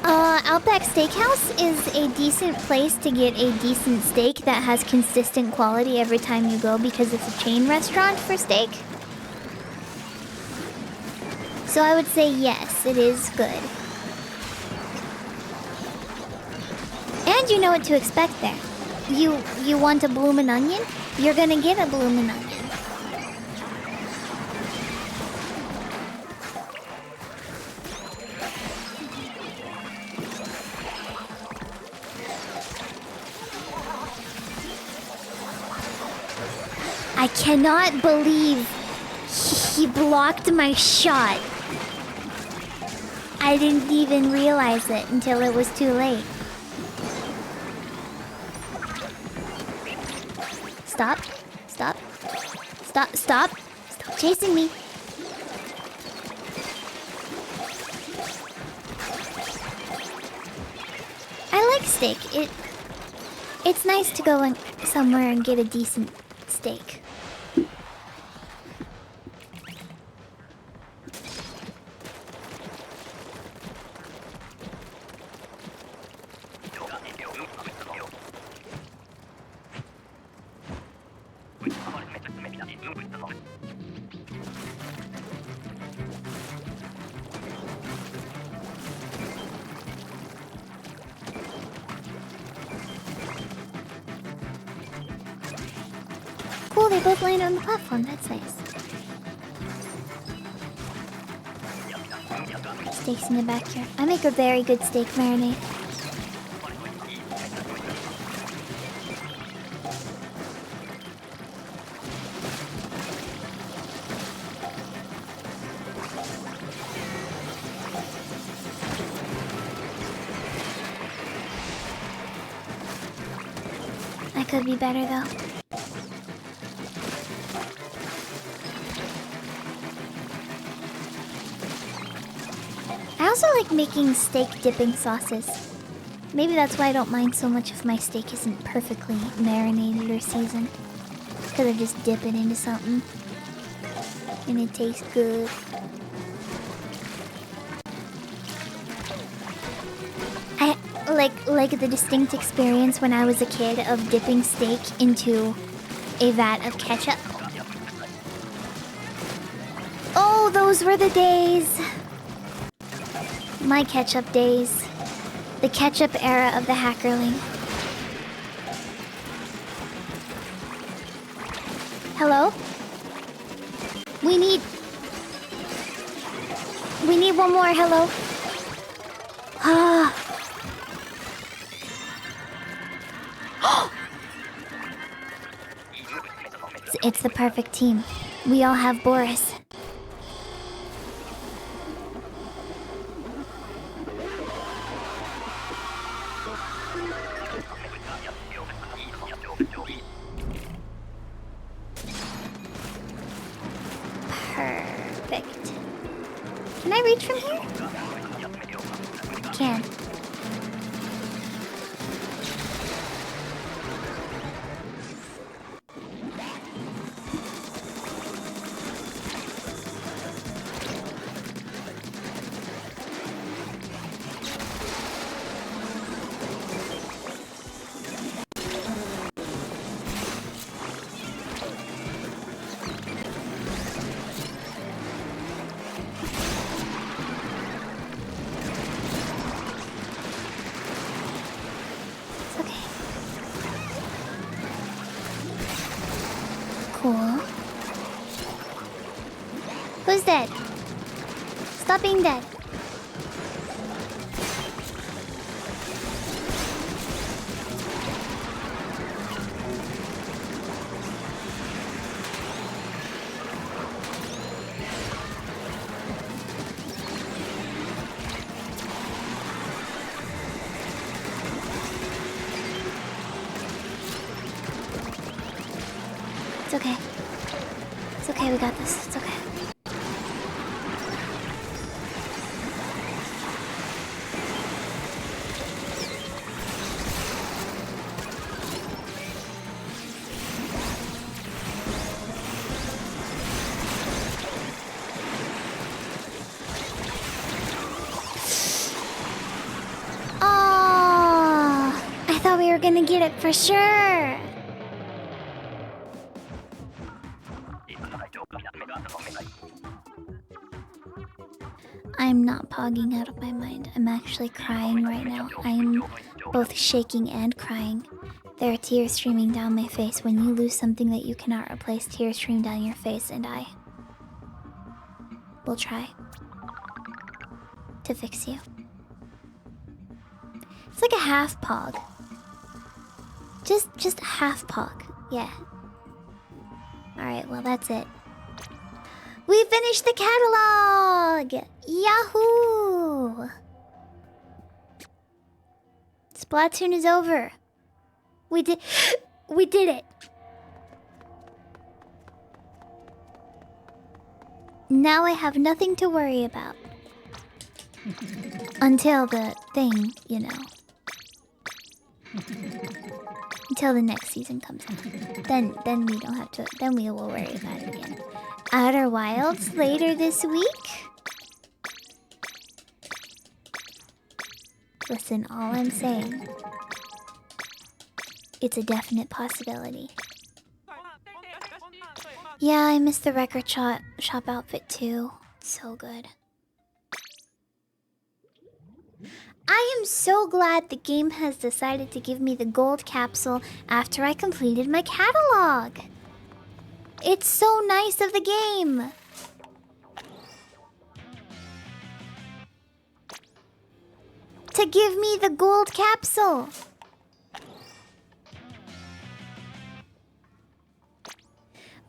Outback Steakhouse is a decent place to get a decent steak that has consistent quality every time you go because it's a chain restaurant for steak. So I would say yes, it is good. And you know what to expect there. You want a bloomin' onion? You're gonna get a bloomin' onion. I cannot believe he blocked my shot. I didn't even realize it until it was too late. Stop. Stop. Stop. Stop. Stop chasing me. I like steak. It's nice to go somewhere and get a decent steak. Cool, they both landed on the platform. That's nice. Steaks in the backyard. I make a very good steak marinade. That could be better though. I also like making steak dipping sauces. Maybe that's why I don't mind so much if my steak isn't perfectly marinated or seasoned. Because I just dip it into something. And it tastes good. I like the distinct experience when I was a kid of dipping steak into a vat of ketchup. Oh, those were the days. My ketchup days. The ketchup era of the hackerling. Hello? We need one more, hello? Ah. It's the perfect team. We all have Boris. Perfect. Can I reach from here? I can. Cool. Who's dead? Stop being dead. It's okay. It's okay, we got this. It's okay. Oh, I thought we were gonna get it for sure. I'm not pogging out of my mind. I'm actually crying right now. I'm both shaking and crying. There are tears streaming down my face. When you lose something that you cannot replace, tears stream down your face, and I will try to fix you. It's like a half pog. Just a half pog. Yeah. Alright, well that's it. We finished the catalog! Yahoo! Splatoon is over. We did it. Now I have nothing to worry about. Until the thing, you know. Until the next season comes out. Then we don't have to, then we will worry about it again. Outer Wilds later this week? Listen, all I'm saying, it's a definite possibility. Yeah, I missed the record shop outfit too. So good. I am so glad the game has decided to give me the gold capsule after I completed my catalog. It's so nice of the game. To give me the gold capsule.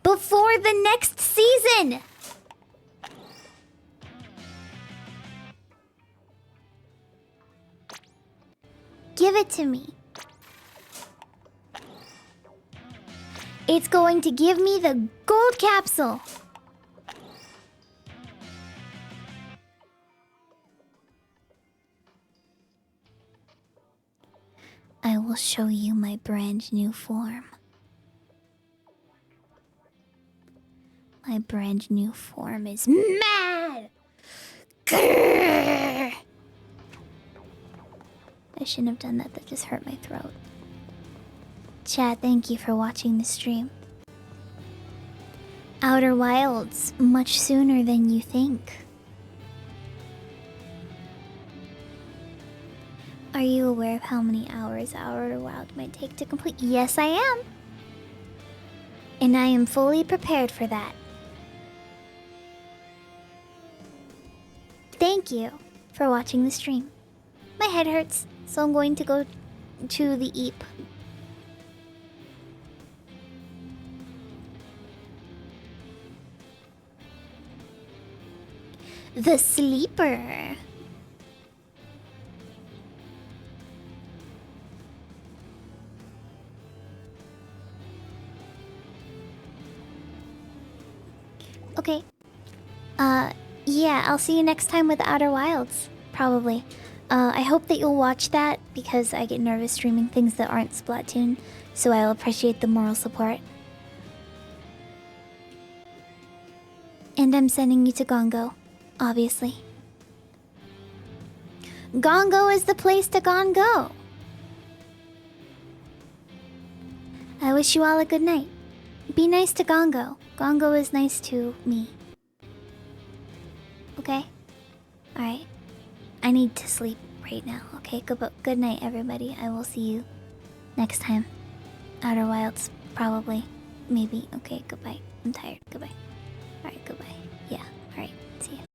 Before the next season. Give it to me. It's going to give me the gold capsule. I will show you my brand new form. My brand new form is mad! Grrr! I shouldn't have done that, that just hurt my throat. Chat, thank you for watching the stream. Outer Wilds, much sooner than you think. Are you aware of how many hours Outer Wild might take to complete? Yes, I am. And I am fully prepared for that. Thank you for watching the stream. My head hurts, so I'm going to go to the Eep. The Sleeper. Okay. Yeah, I'll see you next time with Outer Wilds. Probably. I hope that you'll watch that because I get nervous streaming things that aren't Splatoon, so I'll appreciate the moral support. And I'm sending you to Gongo, obviously. Gongo is the place to Gongo. I wish you all a good night. Be nice to Gongo. Gongo is nice to me. Okay? Alright. I need to sleep right now. Okay, good night, everybody. I will see you next time. Outer Wilds, probably. Maybe. Okay, goodbye. I'm tired. Goodbye. Alright, goodbye. Yeah, alright. See ya.